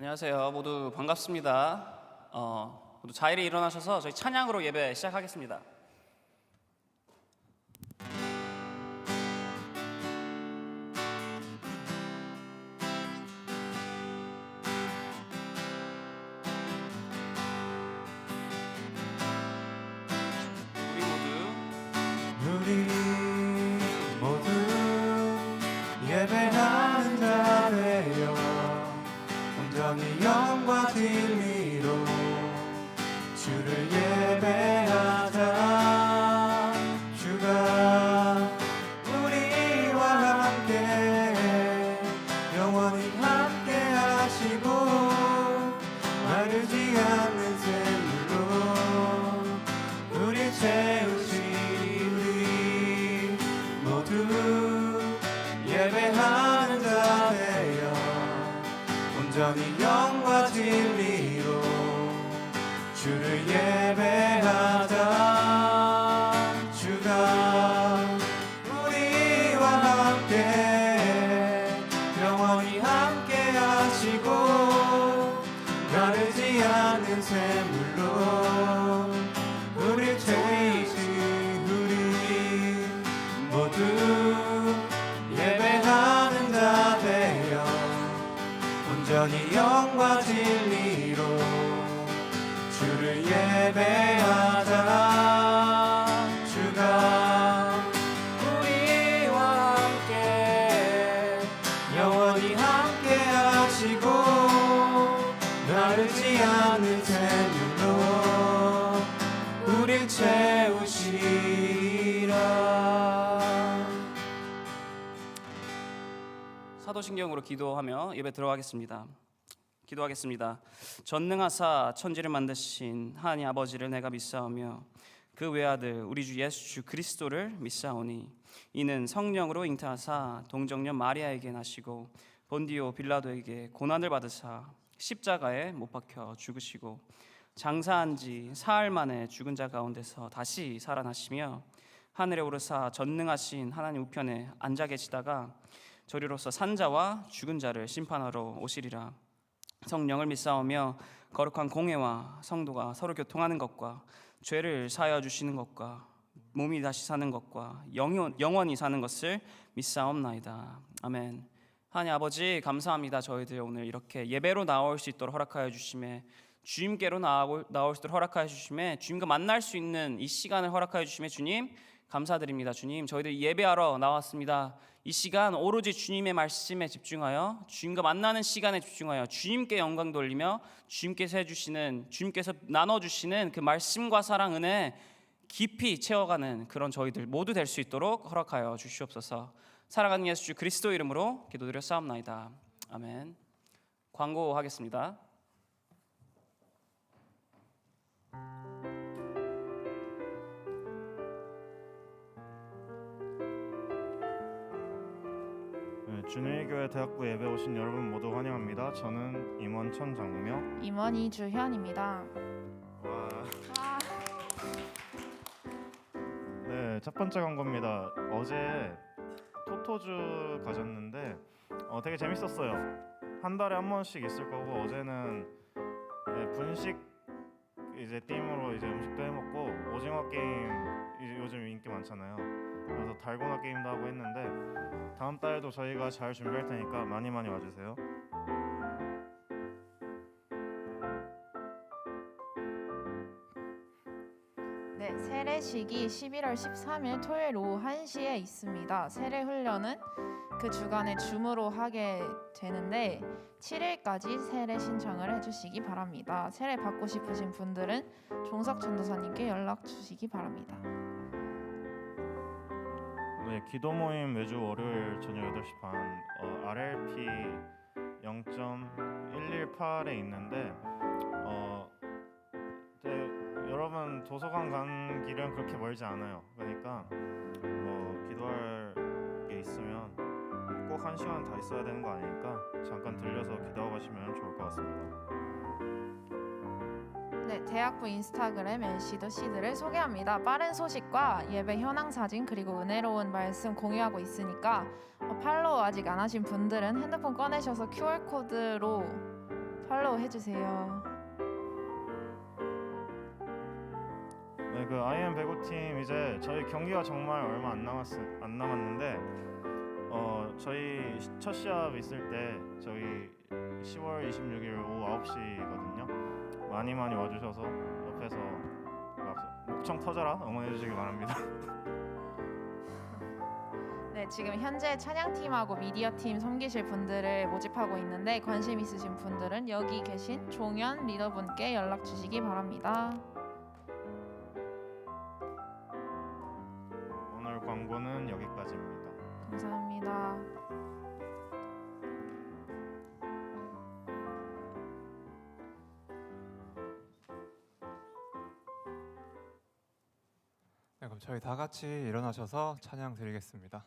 안녕하세요. 모두 반갑습니다. 모두 자리에 일어나셔서 저희 찬양으로 예배 시작하겠습니다. 우리 모두 예배하는 자 되어 온전히 영과 진리로 주를 예배하자. 주가 우리와 함께 영원히 함께 하시고 마르지 않는 샘물로 우리 채우시리. 모두 예배하는 자 되어 온전히 영과 진리로 주를 예배하자. 주가 우리와 함께 영원히 함께 하시고 가르지 않는 샘물로 우리 채우시리. 모두 예배하는 자 되어 온전히 영과 진리로 주를 예배하자. 주가 우리와 함께 영원히 함께 하시고 다르지 않는 샘물로 우릴 채우시리라. 사도신경으로 기도하며 예배 들어가겠습니다. 기도하겠습니다. 전능하사 천지를 만드신 하나님 아버지를 내가 믿사오며 그 외아들 우리 주 예수 그리스도를 믿사오니 이는 성령으로 잉태하사 동정녀 마리아에게 나시고 본디오 빌라도에게 고난을 받으사 십자가에 못 박혀 죽으시고 장사한 지 사흘 만에 죽은 자 가운데서 다시 살아나시며 하늘에 오르사 전능하신 하나님 우편에 앉아 계시다가 저리로서 산자와 죽은 자를 심판하러 오시리라. 성령을 믿사오며 거룩한 공회와 성도가 서로 교통하는 것과 죄를 사하여 주시는 것과 몸이 다시 사는 것과 영원히 사는 것을 믿사옵나이다. 아멘. 하나님 아버지 감사합니다. 저희들 오늘 이렇게 예배로 나올 수 있도록 허락하여 주심에 주님께로 나올 수 있도록 허락하여 주심에 주님과 만날 수 있는 이 시간을 허락하여 주심에 주님 감사드립니다. 주님 저희들 예배하러 나왔습니다. 이 시간 오로지 주님의 말씀에 집중하여 주님과 만나는 시간에 집중하여 주님께 영광 돌리며 주님께서 나눠주시는 그 말씀과 사랑 은혜 깊이 채워가는 그런 저희들 모두 될 수 있도록 허락하여 주시옵소서. 사랑하는 예수 그리스도 이름으로 기도드려 싸움나이다. 아멘. 광고하겠습니다. 준일교회 대학부 예배 오신 여러분 모두 환영합니다. 저는 임원 천장우며 임원 이주현입니다. 네, 첫 번째 광고입니다. 어제 토토주 가졌는데 되게 재밌었어요. 한 달에 한 번씩 있을 거고 어제는 분식 이제 팀으로 이제 음식도 해먹고 오징어 게임 이제 요즘 인기 많잖아요. 그래서 달고나 게임도 하고 했는데 다음 달에도 저희가 잘 준비할 테니까 많이 와주세요. 네, 세례식이 11월 13일 토요일 오후 1시에 있습니다. 세례 훈련은 그 주간에 줌으로 하게 되는데 7일까지 세례 신청을 해주시기 바랍니다. 세례 받고 싶으신 분들은 종석 전도사님께 연락 주시기 바랍니다. 네, 기도 모임 매주 월요일 저녁 8시 반 RLP 0.118에 있는데 여러분 도서관 가는 길은 그렇게 멀지 않아요. 그러니까 기도할 게 있으면 꼭 1시간 다 있어야 되는 거 아니니까 잠깐 들려서 기도하고 가시면 좋을 것 같습니다. 네, 대학부 인스타그램 NC도 시드를 소개합니다. 빠른 소식과 예배 현황 사진 그리고 은혜로운 말씀 공유하고 있으니까 팔로우 아직 안 하신 분들은 핸드폰 꺼내셔서 QR코드로 팔로우 해주세요. 네, 그 IM 배구팀 이제 저희 경기가 정말 얼마 안 남았는데 저희 첫 시합 있을 때 저희 10월 26일 오후 9시거든요. 많이 와주셔서 옆에서 목청 터져라 응원해 주시기 바랍니다. 네, 지금 현재 찬양팀하고 미디어팀 섬기실 분들을 모집하고 있는데 관심 있으신 분들은 여기 계신 종현 리더분께 연락 주시기 바랍니다. 오늘 광고는 여기까지입니다. 감사합니다. 네, 그럼 저희 다 같이 일어나셔서 찬양 드리겠습니다.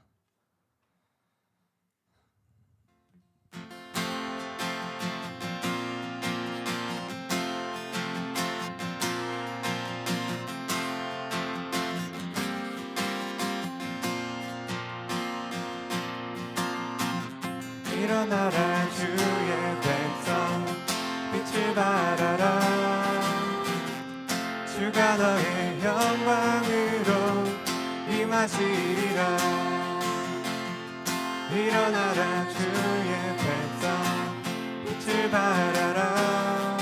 일어나라 주의 백성 빛을 발하라 주가 너의 영광으로 임하시리라 일어나라 주의 백성 빛을 발하라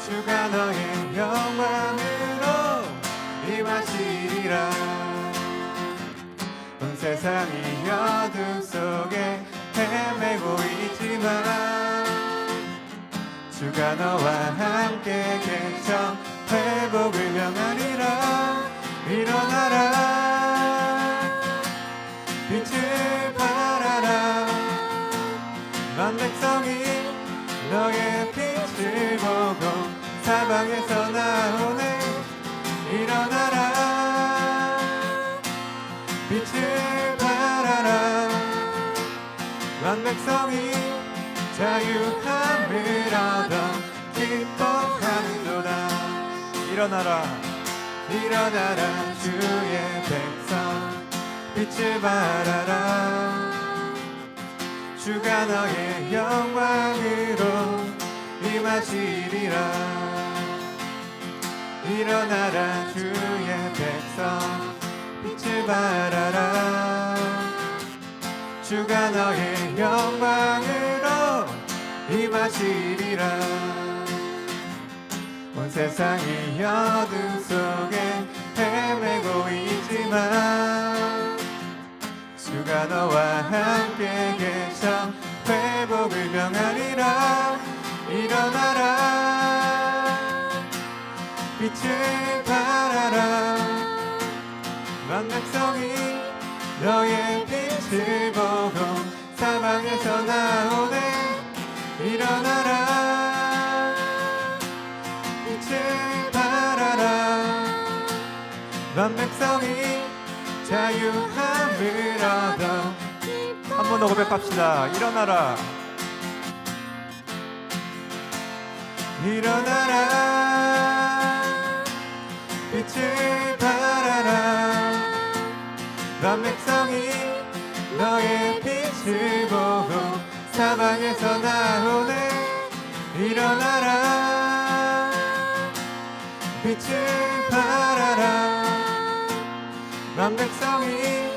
주가 너의 영광으로 임하시리라 온 세상이 어둠 속에 헤매고 있지만 주가 너와 함께 계셔 회복을 명하리라 일어나라 빛을 발하라 만 백성이 너의 빛을 보고 사방에서 나오네 일어나라 빛을 발하라 만 백성이 자유함을 얻어 기뻐하는도다 일어나라 일어나라 주의 백성 빛을 발하라 주가 너의 영광으로 임하시리라 일어나라 주의 백성 빛을 발하라 주가 너의 영광으로 임하시리라 온 세상이 어둠 속에 헤매고 있지만 주가 너와 함께 계셔 회복을 명하리라 일어나라 빛을 발하라 만 백성이 너의 빛을 보고 사방에서 나오네 일어나라 빛을 발하라 만 백성이 자유함을 얻어 한 번 더 고백합시다 일어나라 일어나라 빛을 발하라 만 백성이 너의 빛을 보고 사방에서 나오네 일어나라 빛을 발하라 만 백성이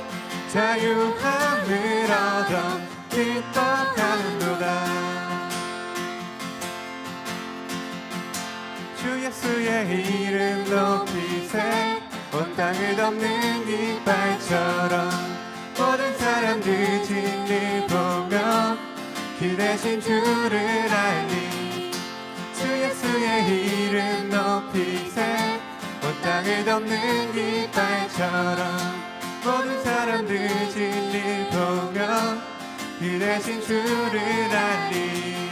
자유함을 얻어 기뻐하는도다 주 예수의 이름 높이세 온 땅을 덮는 깃발처럼 모든 사람들 진리 보며 그 대신 주를 알리 주 예수의 이름 높이세 온 땅을 덮는 깃발처럼 모든 사람들 진리 보며 그 대신 주를 알리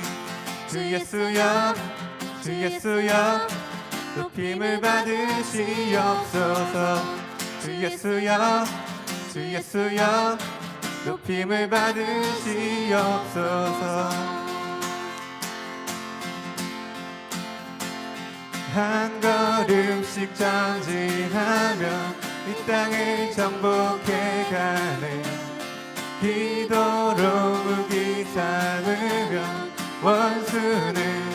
주 예수여 주 예수여 높임을 받으시옵소서 주 예수여 주 예수여 높임을 받으시옵소서 한 걸음씩 전진하며 이 땅을 정복해가네 기도로 무기 삼으며 원수 원수는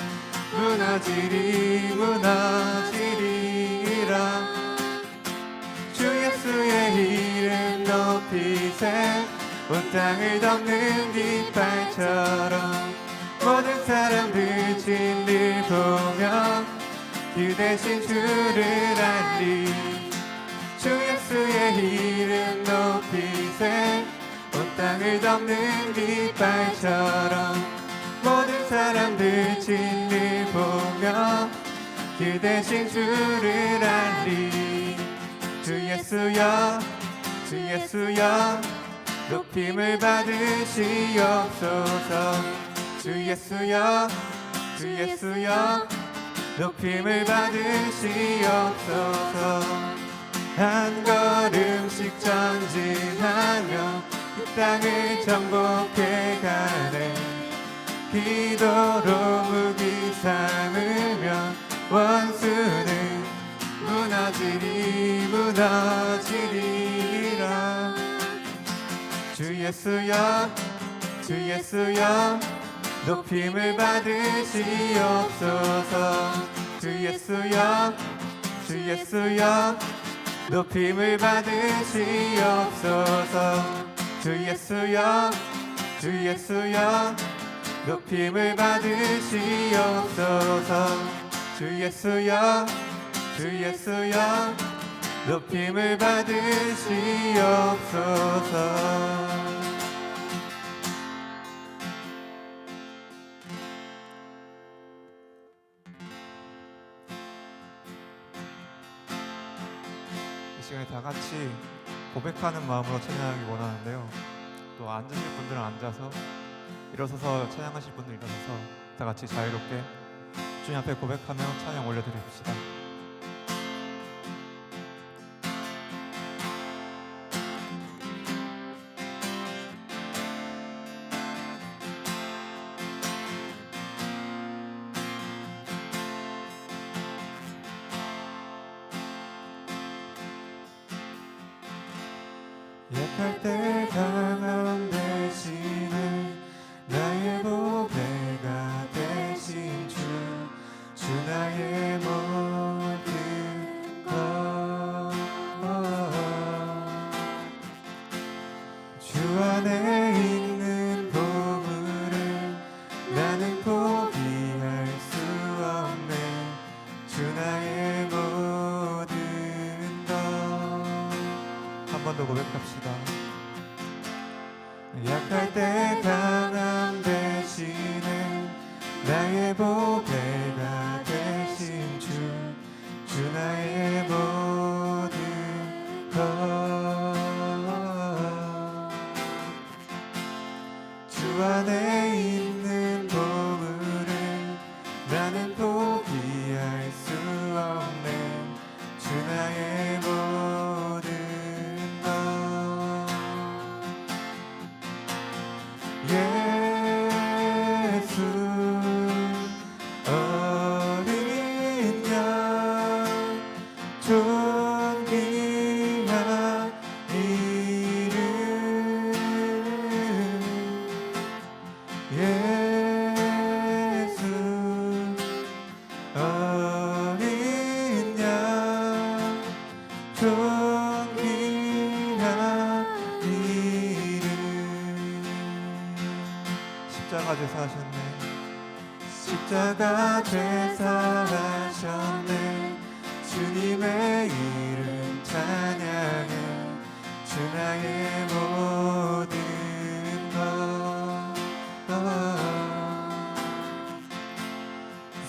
무너지리라. 주 예수의 이름 높이세. 온 땅을 덮는 깃발처럼 모든 사람들 진리를 보며 그 대신 주를 알리. 주 예수의 이름 높이세. 온 땅을 덮는 깃발처럼 모든 사람들 진리를 보며 그 대신 주를 알리. 주 예수여 주 예수여 높임을 받으시옵소서. 주 예수여 주 예수여 높임을 받으시옵소서. 한 걸음씩 전진하며 이 땅을 정복해 가네. 기도로 무기 삼으며 원수는 무너지리라. 주 예수여 주 예수여 높임을 받으시옵소서. 주 예수여 주 예수여 높임을 받으시옵소서. 주 예수여 주 예수여 높임을 받으시옵소서. 주 예수여 주 예수여 높임을 받으시옵소서. 이 시간에 다 같이 고백하는 마음으로 찬양하기 원하는데요. 또 앉으실 분들은 앉아서, 일어서서 찬양하실 분들 일어서서 다 같이 자유롭게 주님 앞에 고백하며 찬양 올려드립시다. 약할 때 강함 대신에 나의 보배가 되신 주 나의 모든 것. 주 안에 있는 보물을 나는 포기할 수 없네. 주 나의 모든 것. 한 번 더 고백합시다. 약할 때 강함 대신에 나의 보배가 되신 주 나의 모든 것. 주 안에 있는 보물을 나는 포기할 수 없네. 주 나의 모든 것. 예수 어린 양 존귀한 이름. 예수 어린 양 존귀한 이름. 십자가 제사하셨네. 십자가 제사하셨네. 주님의 이름 찬양해. 주 나의 모든 것.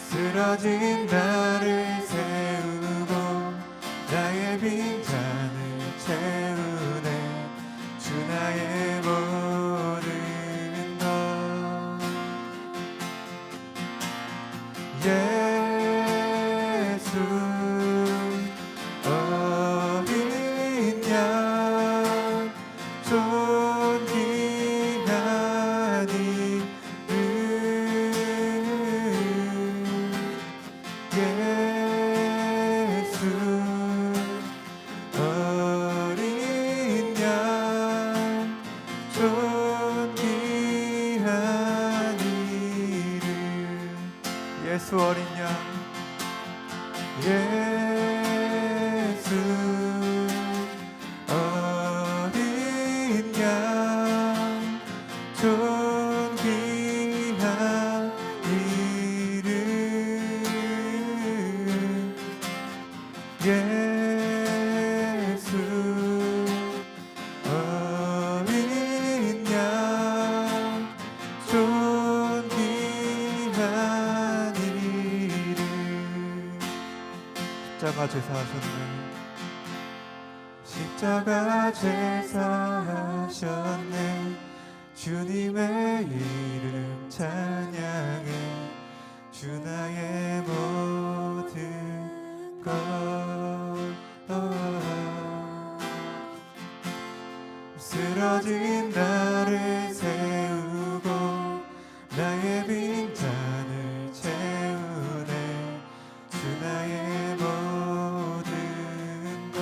쓰러진 나를 세우고 나의 빈잔을 채우네. 주 나의 모든 것. 예수 어린 양 존귀한 이름. 예수 어린 양 존귀한 이름. 예수 어린 양 예수 어린 양 존귀한 이름 예수 어린 양 존귀한 이름 십자가 제사하셨네 십자가 제사하셨네 주님의 이름 찬양해 주 나의 모든 것 쓰러진 나를 세우고 나의 빈잔을 채우네 주 나의 모든 것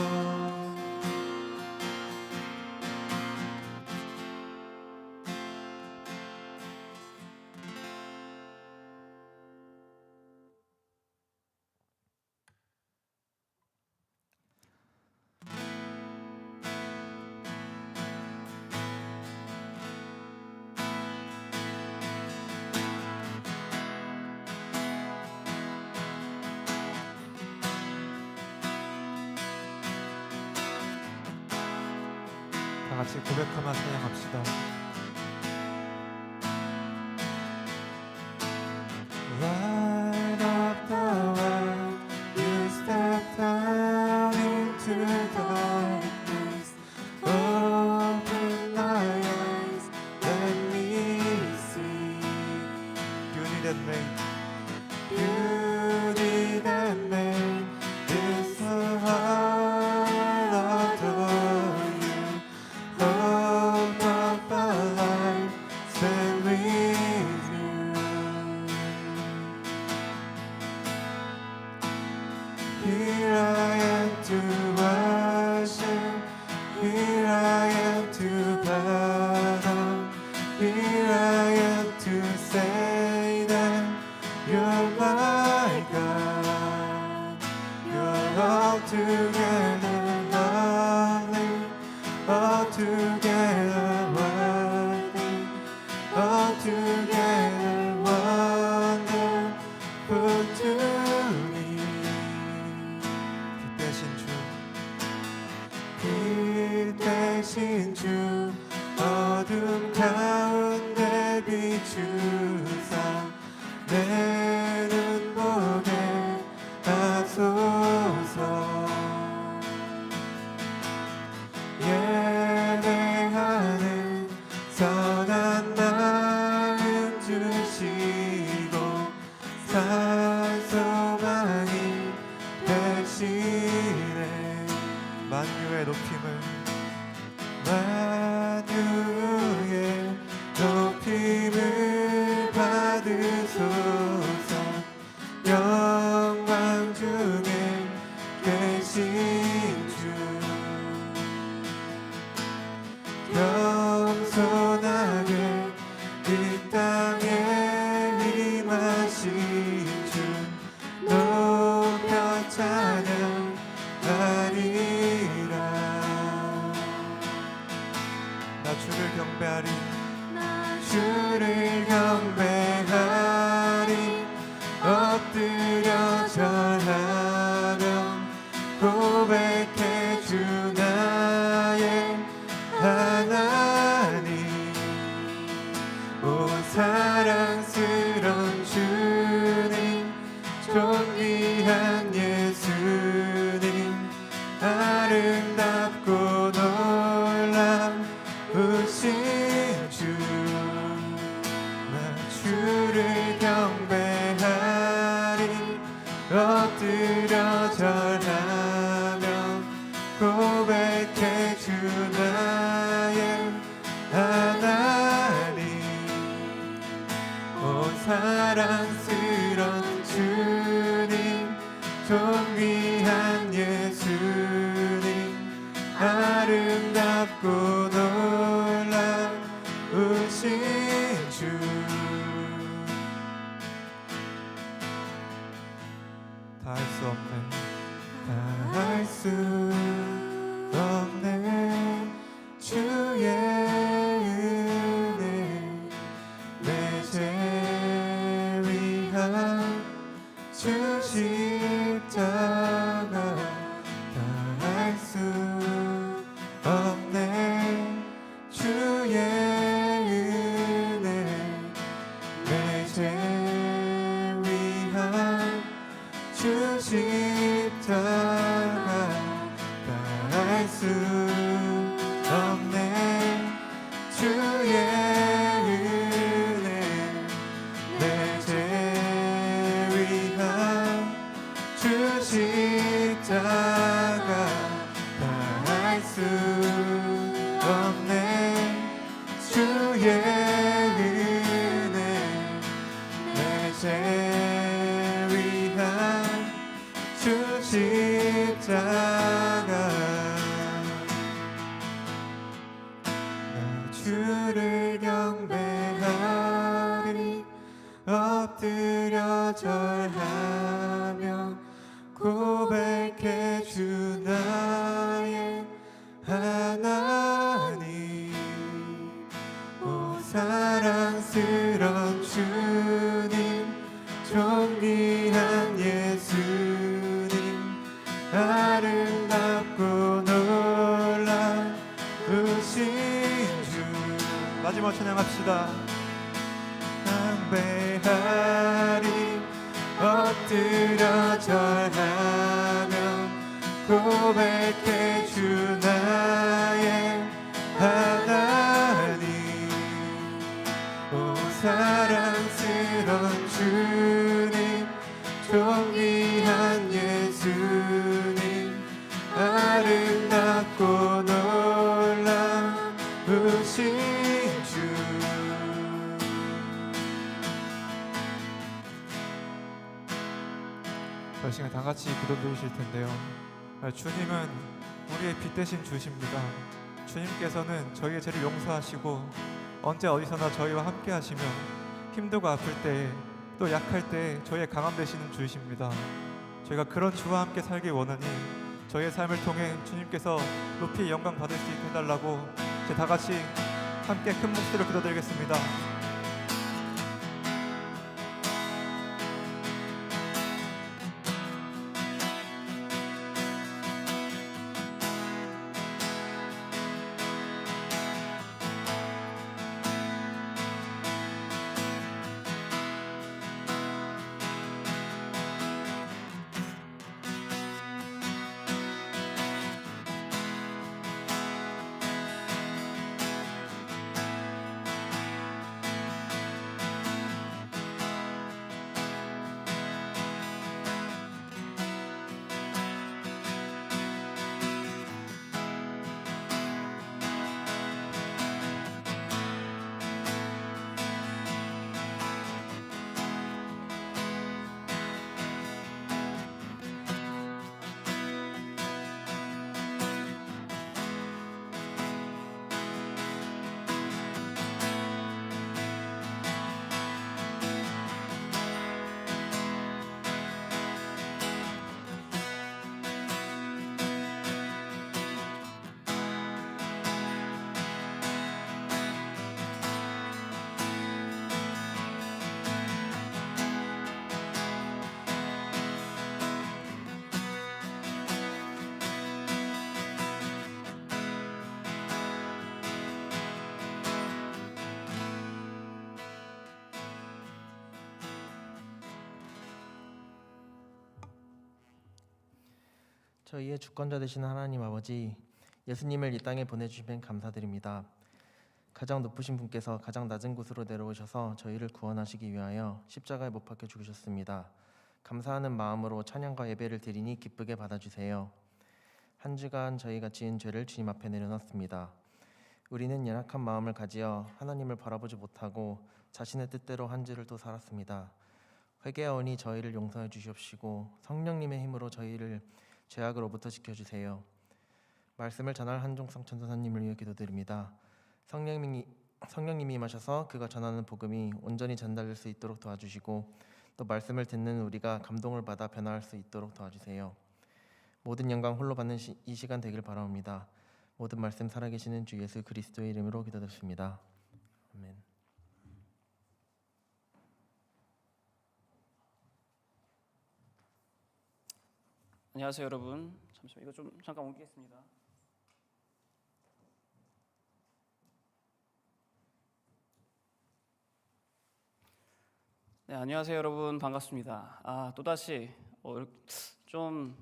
다 같이 고백하며 찬양합시다. Light of the world, you stepped out into darkness. Open my eyes, let me see. Beauty that made, beauty that made this heart adore you. Hope of a life spent with you. Here I am to worship, here I am to bow down, here I am to say that you're my God. You're altogether lovely, altogether worthy, altogether wonderful to me. 빛 대신 주 어둠 가운데 비추사 내 눈 보게 하소서. 예배하는 선한 마음 주시고 산소망이 되시네. 만유의 높임을 만유의 높임을 받으소서. 영광 중에 계신 주 겸손하게 이 땅에 임하신 주 높여 찬양하리라. 나 주를 경배하리, 주를 경배하리. 엎드려 절하며 고백해 주 나의 하나님. 오 사랑스런 주님, 존귀한 예수님, 아름답고 놀라우신 주. 나 주를 경배하리, 엎드려 절하며 고백해 주 나의 하나님. 오 사랑스런 주님, 존귀한 예수님, 아름답고 놀라우신 주. 없네. 다 할 수 없네. 주의 은혜 내 죄 위한 주 십자가 다 할 수 없네. 주의 은혜 내 죄 위한 주 십자가 다 할 수 없네. 주의 은혜 내 죄 위한 주 십자가 다 할 수 없네. 주의 은혜 내 죄 위한 주 십자가 나 주를 경배하리 엎드려 절하며 고백해 주 나의 하나님. 오 사랑스런 주님 존귀한 예수님 아름답고 놀라우신 주. 마지막 찬양합시다. 경배하리 엎드려 절하며 고백해 주 나의 하나님. 오 사랑스런 주님 존귀한 예수님 아름답고 놀라우신 주. 이 시간 다 같이 기도 드리실 텐데요. 주님은 우리의 빛 대신 주십니다. 주님께서는 저희의 죄를 용서하시고 언제 어디서나 저희와 함께 하시며 힘들고 아플 때에 또 약할 때에 저희의 강함 되시는 주이십니다. 저희가 그런 주와 함께 살길 원하니 저희의 삶을 통해 주님께서 높이 영광 받을 수 있게 해달라고 이제 다 같이 함께 큰 목소리로 기도드리겠습니다. 저희의 주권자 되신 하나님 아버지, 예수님을 이 땅에 보내주시면 감사드립니다. 가장 높으신 분께서 가장 낮은 곳으로 내려오셔서 저희를 구원하시기 위하여 십자가에 못 박혀 죽으셨습니다. 감사하는 마음으로 찬양과 예배를 드리니 기쁘게 받아주세요. 한 주간 저희가 지은 죄를 주님 앞에 내려놓습니다. 우리는 연약한 마음을 가지어 하나님을 바라보지 못하고 자신의 뜻대로 한 주를 또 살았습니다. 회개하오니 저희를 용서해 주시옵시고 성령님의 힘으로 저희를 죄악으로부터 지켜주세요. 말씀을 전할 한종성 천사님을 위해 기도드립니다. 성령님이 임하셔서 그가 전하는 복음이 온전히 전달될 수 있도록 도와주시고 또 말씀을 듣는 우리가 감동을 받아 변화할 수 있도록 도와주세요. 모든 영광 홀로 받는 이 시간 되길 바라옵니다. 모든 말씀 살아계시는 주 예수 그리스도의 이름으로 기도드립니다. 아멘. 안녕하세요, 여러분. 잠시만 이거 좀 잠깐 옮기겠습니다. 네, 안녕하세요, 여러분. 반갑습니다. 또다시 좀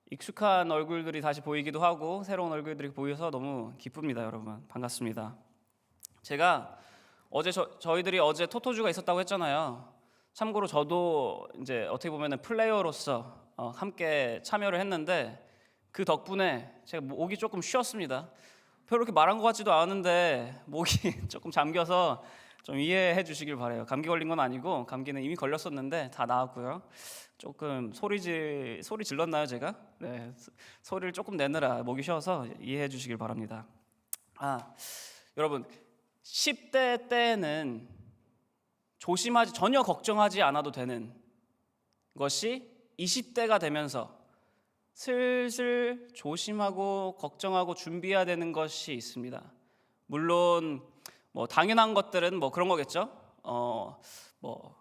익숙한 얼굴들이 다시 보이기도 하고 새로운 얼굴들이 보여서 너무 기쁩니다, 여러분. 반갑습니다. 제가 어제 저희들이 어제 토토주가 있었다고 했잖아요. 참고로 저도 이제 어떻게 보면은 플레이어로서 함께 참여를 했는데 그 덕분에 제가 목이 조금 쉬었습니다. 별로 그렇게 말한 것 같지도 않은데 목이 조금 잠겨서 좀 이해해 주시길 바라요. 감기 걸린 건 아니고 감기는 이미 걸렸었는데 다 나았고요. 조금 소리 질렀나요 제가? 네, 소리를 조금 내느라 목이 쉬어서 이해해 주시길 바랍니다. 여러분 10대 때는 전혀 걱정하지 않아도 되는 것이 20대가 되면서 슬슬 조심하고 걱정하고 준비해야 되는 것이 있습니다. 물론 뭐 당연한 것들은 뭐 그런 거겠죠. 뭐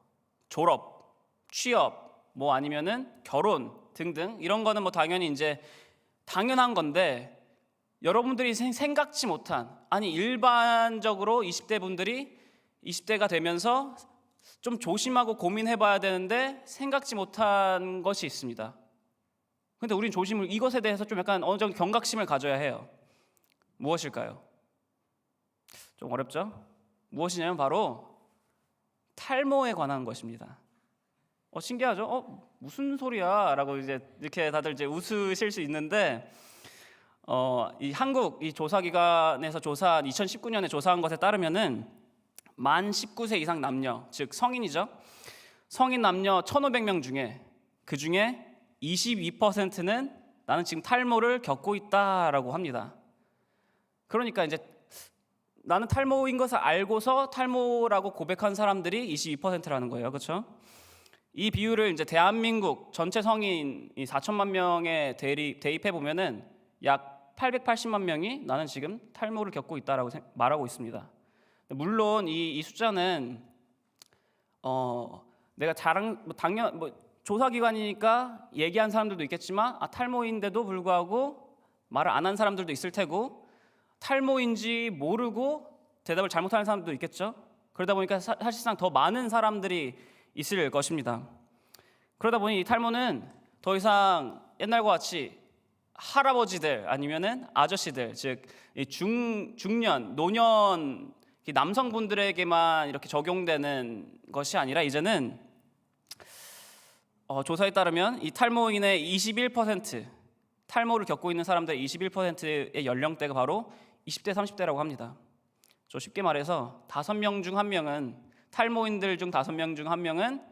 졸업, 취업, 뭐 아니면은 결혼 등등 이런 거는 뭐 당연히 이제 당연한 건데 여러분들이 생각지 못한 일반적으로 20대 분들이 20대가 되면서 좀 조심하고 고민해봐야 되는데 생각지 못한 것이 있습니다. 근데 우린 이것에 대해서 좀 약간 어느 정도 경각심을 가져야 해요. 무엇일까요? 좀 어렵죠? 무엇이냐면 바로 탈모에 관한 것입니다. 신기하죠? 무슨 소리야? 라고 이제 이렇게 다들 이제 웃으실 수 있는데 이 한국 이 조사기관에서 2019년에 조사한 것에 따르면은 만 19세 이상 남녀, 즉 성인이죠. 성인 남녀 1,500명 중에 그 중에 22%는 나는 지금 탈모를 겪고 있다라고 합니다. 그러니까 이제 나는 탈모인 것을 알고서 탈모라고 고백한 사람들이 22%라는 거예요. 그렇죠? 이 비율을 이제 대한민국 전체 성인 4천만 명에 대입해 보면은 약 880만 명이 나는 지금 탈모를 겪고 있다라고 말하고 있습니다. 물론 이 숫자는 내가 조사기관이니까 얘기한 사람들도 있겠지만 탈모인데도 불구하고 말을 안 한 사람들도 있을 테고 탈모인지 모르고 대답을 잘못하는 사람들도 있겠죠. 그러다 보니까 사실상 더 많은 사람들이 있을 것입니다. 그러다 보니 이 탈모는 더 이상 옛날과 같이 할아버지들 아니면은 아저씨들, 즉 중년, 노년 남성분들에게만 이렇게 적용되는 것이 아니라 이제는 조사에 따르면 이 탈모인의 21%, 탈모를 겪고 있는 사람들의 21%의 연령대가 바로 20대, 30대라고 합니다. 쉽게 말해서 5명 중 1명은 탈모인들 중 5명 중 1명은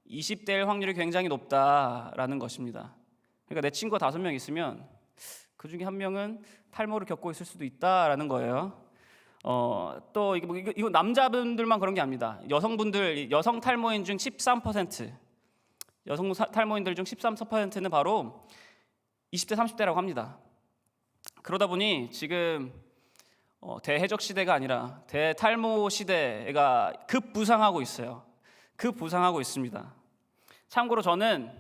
20대일 확률이 굉장히 높다라는 것입니다. 그러니까 내 친구가 5명 있으면 그 중에 1명은 탈모를 겪고 있을 수도 있다라는 거예요. 또 이거 남자분들만 그런 게 아닙니다. 여성 탈모인 중 13%, 여성 탈모인들 중 13%는 바로 20대, 30대라고 합니다. 그러다 보니 지금 대해적 시대가 아니라 대탈모 시대가 급부상하고 있어요. 급부상하고 있습니다. 참고로 저는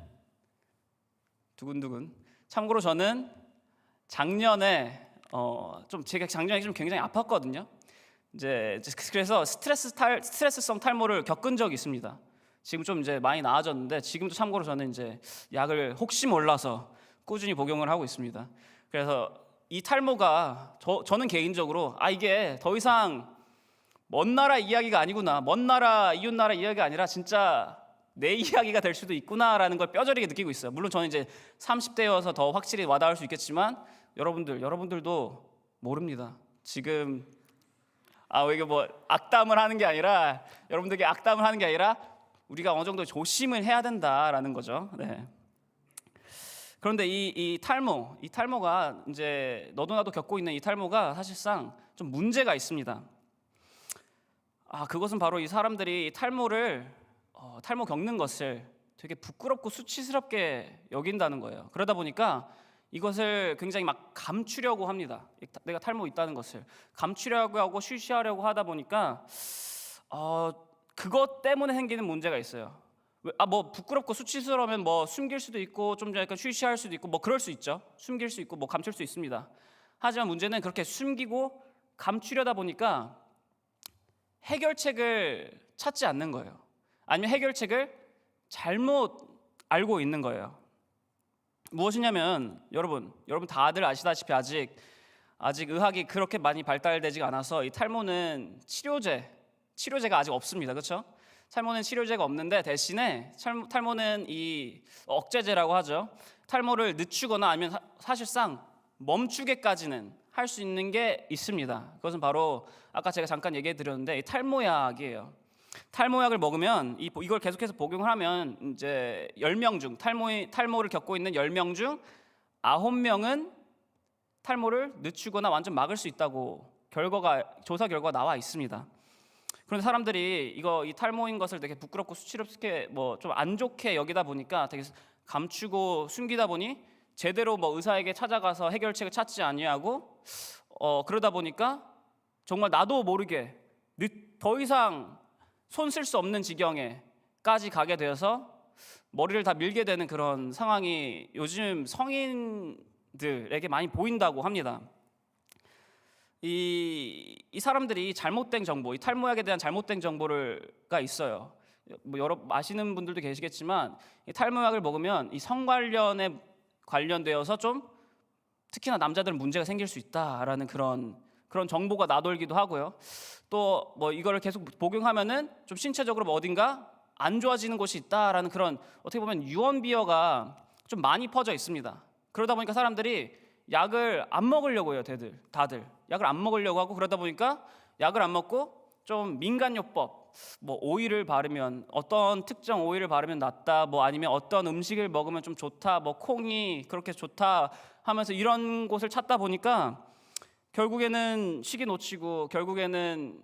작년에 제가 작년에 좀 굉장히 아팠거든요. 이제 그래서 스트레스성 탈모를 겪은 적이 있습니다. 지금 좀 이제 많이 나아졌는데 지금도 참고로 저는 이제 약을 혹시 몰라서 꾸준히 복용을 하고 있습니다. 그래서 이 탈모가 저는 개인적으로 이게 더 이상 먼 나라 이야기가 아니구나, 먼 나라 이웃 나라 이야기가 아니라 진짜 내 이야기가 될 수도 있구나라는 걸 뼈저리게 느끼고 있어요. 물론 저는 이제 30대여서 더 확실히 와닿을 수 있겠지만 여러분들도 모릅니다. 지금 이게 뭐 악담을 하는 게 아니라 여러분들에게 악담을 하는 게 아니라 우리가 어느 정도 조심을 해야 된다라는 거죠. 네. 그런데 이 탈모가 이제 너도 나도 겪고 있는 이 탈모가 사실상 좀 문제가 있습니다. 그것은 바로 이 사람들이 탈모를 탈모 겪는 것을 되게 부끄럽고 수치스럽게 여긴다는 거예요. 그러다 보니까 이것을 굉장히 막 감추려고 합니다. 내가 탈모 있다는 것을 감추려고 하고 쉬쉬하려고 하다 보니까 그것 때문에 생기는 문제가 있어요. 뭐 부끄럽고 수치스러우면 뭐 숨길 수도 있고 좀 약간 쉬쉬할 수도 있고 뭐 그럴 수 있죠. 숨길 수 있고 뭐 감출 수 있습니다. 하지만 문제는 그렇게 숨기고 감추려다 보니까 해결책을 찾지 않는 거예요. 아니면 해결책을 잘못 알고 있는 거예요. 무엇이냐면 여러분 다들 아시다시피 아직 의학이 그렇게 많이 발달되지가 않아서 이 탈모는 치료제가 아직 없습니다. 그렇죠? 탈모는 치료제가 없는데 대신에 탈모는 이 억제제라고 하죠. 탈모를 늦추거나 아니면 사실상 멈추게까지는 할 수 있는 게 있습니다. 그것은 바로 아까 제가 잠깐 얘기해 드렸는데 이 탈모약이에요. 탈모약을 먹으면 이걸 계속해서 복용을 하면 이제 10명 중 탈모를 겪고 있는 10명 중 9명은 탈모를 늦추거나 완전 막을 수 있다고 조사 결과가 나와 있습니다. 그런데 사람들이 이 탈모인 것을 되게 부끄럽고 수치스럽게 뭐 좀 안 좋게 여기다 보니까 되게 감추고 숨기다 보니 제대로 뭐 의사에게 찾아가서 해결책을 찾지 아니하고 그러다 보니까 정말 나도 모르게 더 이상 손 쓸 수 없는 지경에까지 가게 되어서 머리를 다 밀게 되는 그런 상황이 요즘 성인들에게 많이 보인다고 합니다. 이 사람들이 잘못된 정보, 이 탈모약에 대한 잘못된 정보가 있어요. 뭐 여러 아시는 분들도 계시겠지만 이 탈모약을 먹으면 이 성 관련되어서 좀 특히나 남자들은 문제가 생길 수 있다라는 그런 정보가 나돌기도 하고요. 또 뭐 이거를 계속 복용하면은 좀 신체적으로 뭐 어딘가 안 좋아지는 곳이 있다라는 그런 어떻게 보면 유언비어가 좀 많이 퍼져 있습니다. 그러다 보니까 사람들이 약을 안 먹으려고 해요. 다들 약을 안 먹으려고 하고 그러다 보니까 약을 안 먹고 좀 민간요법 뭐 오일을 바르면 어떤 특정 오일을 바르면 낫다 뭐 아니면 어떤 음식을 먹으면 좀 좋다 뭐 콩이 그렇게 좋다 하면서 이런 곳을 찾다 보니까 결국에는 시기 놓치고 결국에는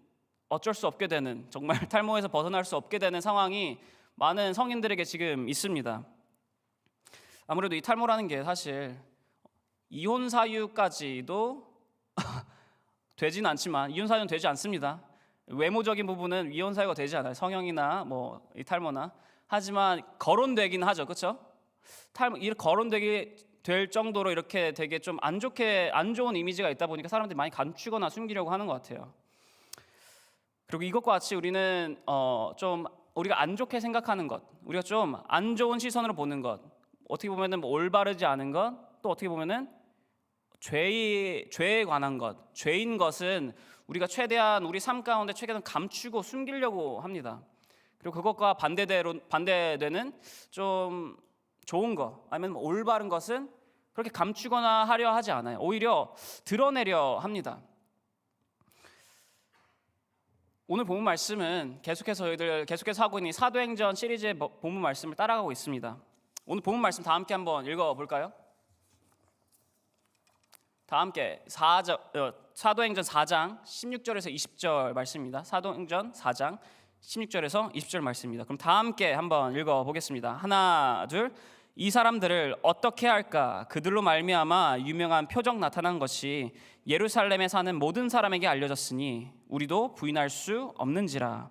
어쩔 수 없게 되는 정말 탈모에서 벗어날 수 없게 되는 상황이 많은 성인들에게 지금 있습니다. 아무래도 이 탈모라는 게 사실 이혼 사유까지도 되지는 않지만 이혼 사유는 되지 않습니다. 외모적인 부분은 이혼 사유가 되지 않아요. 성형이나 뭐 이 탈모나. 하지만 거론되긴 하죠. 그렇죠? 거론되게 될 정도로 이렇게 되게 좀 안 좋은 이미지가 있다 보니까 사람들이 많이 감추거나 숨기려고 하는 것 같아요. 그리고 이것과 같이 우리는 좀 우리가 안 좋게 생각하는 것, 우리가 좀 안 좋은 시선으로 보는 것, 어떻게 보면은 뭐 올바르지 않은 것, 또 어떻게 보면은 죄에 관한 것, 죄인 것은 우리가 최대한 우리 삶 가운데 최대한 감추고 숨기려고 합니다. 그리고 그것과 반대되는 좀 좋은 것, 아니면 뭐 올바른 것은 그렇게 감추거나 하려 하지 않아요. 오히려 드러내려 합니다. 오늘 본문 말씀은 계속해서 하고 있는 사도행전 시리즈의 본문 말씀을 따라가고 있습니다. 오늘 본문 말씀 다 함께 한번 읽어볼까요? 다 함께 사도행전 4장 16절에서 20절 말씀입니다. 사도행전 4장 16절에서 20절 말씀입니다. 그럼 다 함께 한번 읽어보겠습니다. 하나, 둘. 이 사람들을 어떻게 할까? 그들로 말미암아 유명한 표적 나타난 것이 예루살렘에 사는 모든 사람에게 알려졌으니 우리도 부인할 수 없는지라.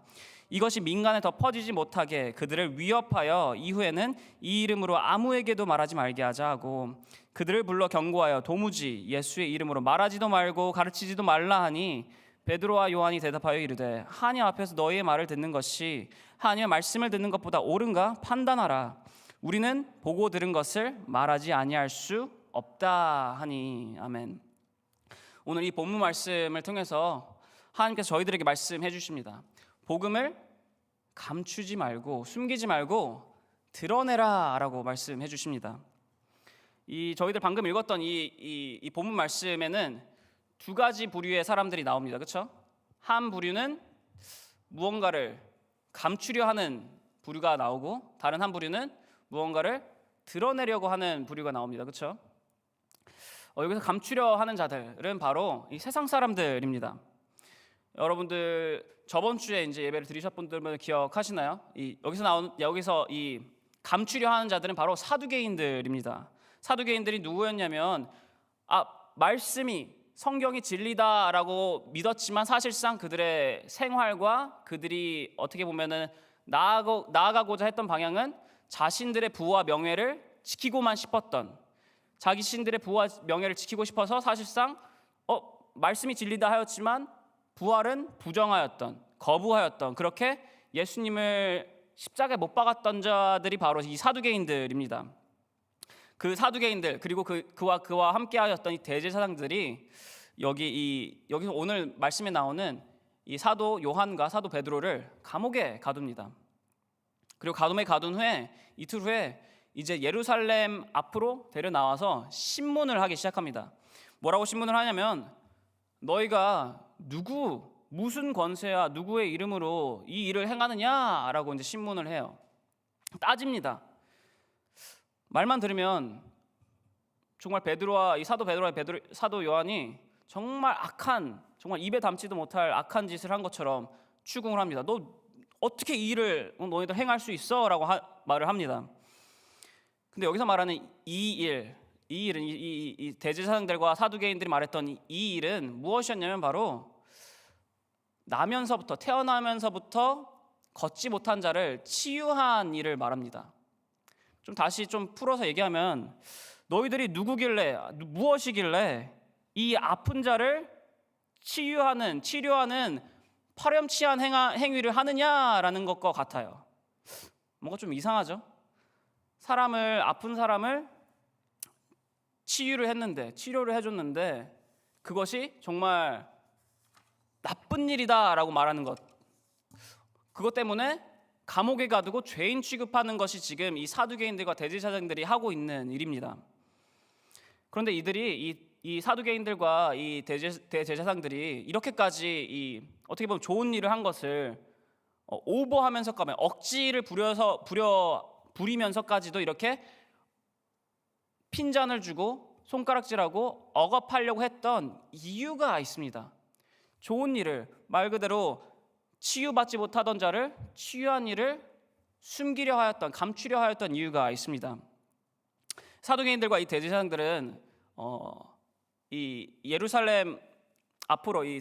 이것이 민간에 더 퍼지지 못하게 그들을 위협하여 이후에는 이 이름으로 아무에게도 말하지 말게 하자 하고 그들을 불러 경고하여 도무지 예수의 이름으로 말하지도 말고 가르치지도 말라 하니 베드로와 요한이 대답하여 이르되 하나님 앞에서 너희의 말을 듣는 것이 하나님의 말씀을 듣는 것보다 옳은가 판단하라. 우리는 보고 들은 것을 말하지 아니할 수 없다 하니. 아멘. 오늘 이 본문 말씀을 통해서 하나님께서 저희들에게 말씀해 주십니다. 복음을 감추지 말고 숨기지 말고 드러내라라고 말씀해 주십니다. 저희들 방금 읽었던 이 본문 말씀에는 두 가지 부류의 사람들이 나옵니다. 그렇죠? 한 부류는 무언가를 감추려 하는 부류가 나오고 다른 한 부류는 무언가를 드러내려고 하는 부류가 나옵니다. 그렇죠? 여기서 감추려 하는 자들은 바로 이 세상 사람들입니다. 여러분들 저번 주에 이제 예배를 드리셨던 분들은 기억하시나요? 여기서 이 감추려 하는 자들은 바로 사두개인들입니다. 사두개인들이 누구였냐면 말씀이 성경이 진리다라고 믿었지만 사실상 그들의 생활과 그들이 어떻게 보면은 나아가고자 했던 방향은 자신들의 부와 명예를 지키고만 싶었던, 자기 신들의 부와 명예를 지키고 싶어서 사실상 말씀이 진리다 하였지만 부활은 부정하였던, 거부하였던, 그렇게 예수님을 십자가에 못 박았던 자들이 바로 이 사두개인들입니다. 그 사두개인들 그리고 그와 함께하였던 이 대제사장들이 여기서 오늘 말씀에 나오는 이 사도 요한과 사도 베드로를 감옥에 가둡니다. 그리고 감옥에 가둔 후에 이틀 후에 이제 예루살렘 앞으로 데려 나와서 신문을 하기 시작합니다. 뭐라고 신문을 하냐면 너희가 무슨 권세야 누구의 이름으로 이 일을 행하느냐라고 이제 신문을 해요. 따집니다. 말만 들으면 정말 이 사도 베드로와 사도 요한이 정말 악한, 정말 입에 담지도 못할 악한 짓을 한 것처럼 추궁을 합니다. 너 어떻게 이 일을 너희들 행할 수 있어? 라고 말을 합니다. 근데 여기서 말하는 이 일은 이 대제사장들과 사두개인들이 말했던 이 일은 무엇이었냐면 바로 태어나면서부터 걷지 못한 자를 치유한 일을 말합니다. 다시 풀어서 얘기하면 너희들이 무엇이길래 이 아픈 자를 치료하는 파렴치한 행위를 하느냐라는 것과 같아요. 뭔가 좀 이상하죠? 아픈 사람을 치료를 해줬는데 그것이 정말 나쁜 일이다라고 말하는 것, 그것 때문에 감옥에 가두고 죄인 취급하는 것이 지금 이 사두개인들과 대제사장들이 하고 있는 일입니다. 그런데 이 사두개인들과 이 대제사장들이 이렇게까지 어떻게 보면 좋은 일을 한 것을 오버하면서까지 억지를 부리면서까지도 이렇게 핀잔을 주고 손가락질하고 억압하려고 했던 이유가 있습니다. 좋은 일을, 말 그대로 치유받지 못하던 자를 치유한 일을 감추려 하였던 이유가 있습니다. 사두개인들과 이 대제사장들은 이 예루살렘 앞으로 이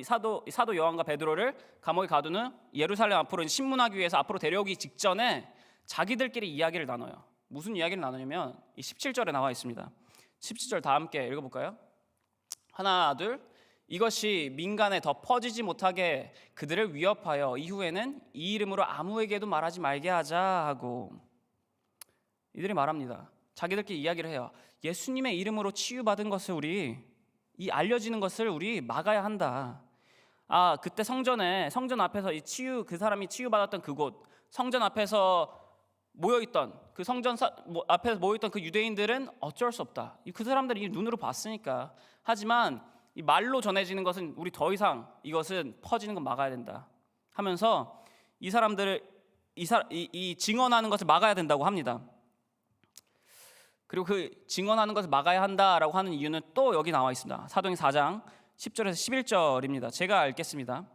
사도 요한과 베드로를 감옥에 가둔 후 예루살렘 앞으로 신문하기 위해서 앞으로 데려오기 직전에 자기들끼리 이야기를 나눠요. 무슨 이야기를 나누냐면 이 17절에 나와 있습니다. 17절 다 함께 읽어볼까요? 하나, 둘. 이것이 민간에 더 퍼지지 못하게 그들을 위협하여 이후에는 이 이름으로 아무에게도 말하지 말게 하자 하고, 이들이 말합니다. 자기들끼리 이야기를 해요. 예수님의 이름으로 치유받은 것을 알려지는 것을 우리 막아야 한다. 그때 성전 앞에서 그 사람이 치유받았던 그곳, 성전 앞에서 모여있던 앞에서 모여있던 그 유대인들은 어쩔 수 없다. 그 사람들이 눈으로 봤으니까. 하지만 이 말로 전해지는 것은 우리 더 이상 이것은 퍼지는 건 막아야 된다 하면서 이 사람들을 이 증언하는 것을 막아야 된다고 합니다. 그리고 그 증언하는 것을 막아야 한다라고 하는 이유는 또 여기 나와 있습니다. 사도행전 4장 10절에서 11절입니다. 제가 읽겠습니다.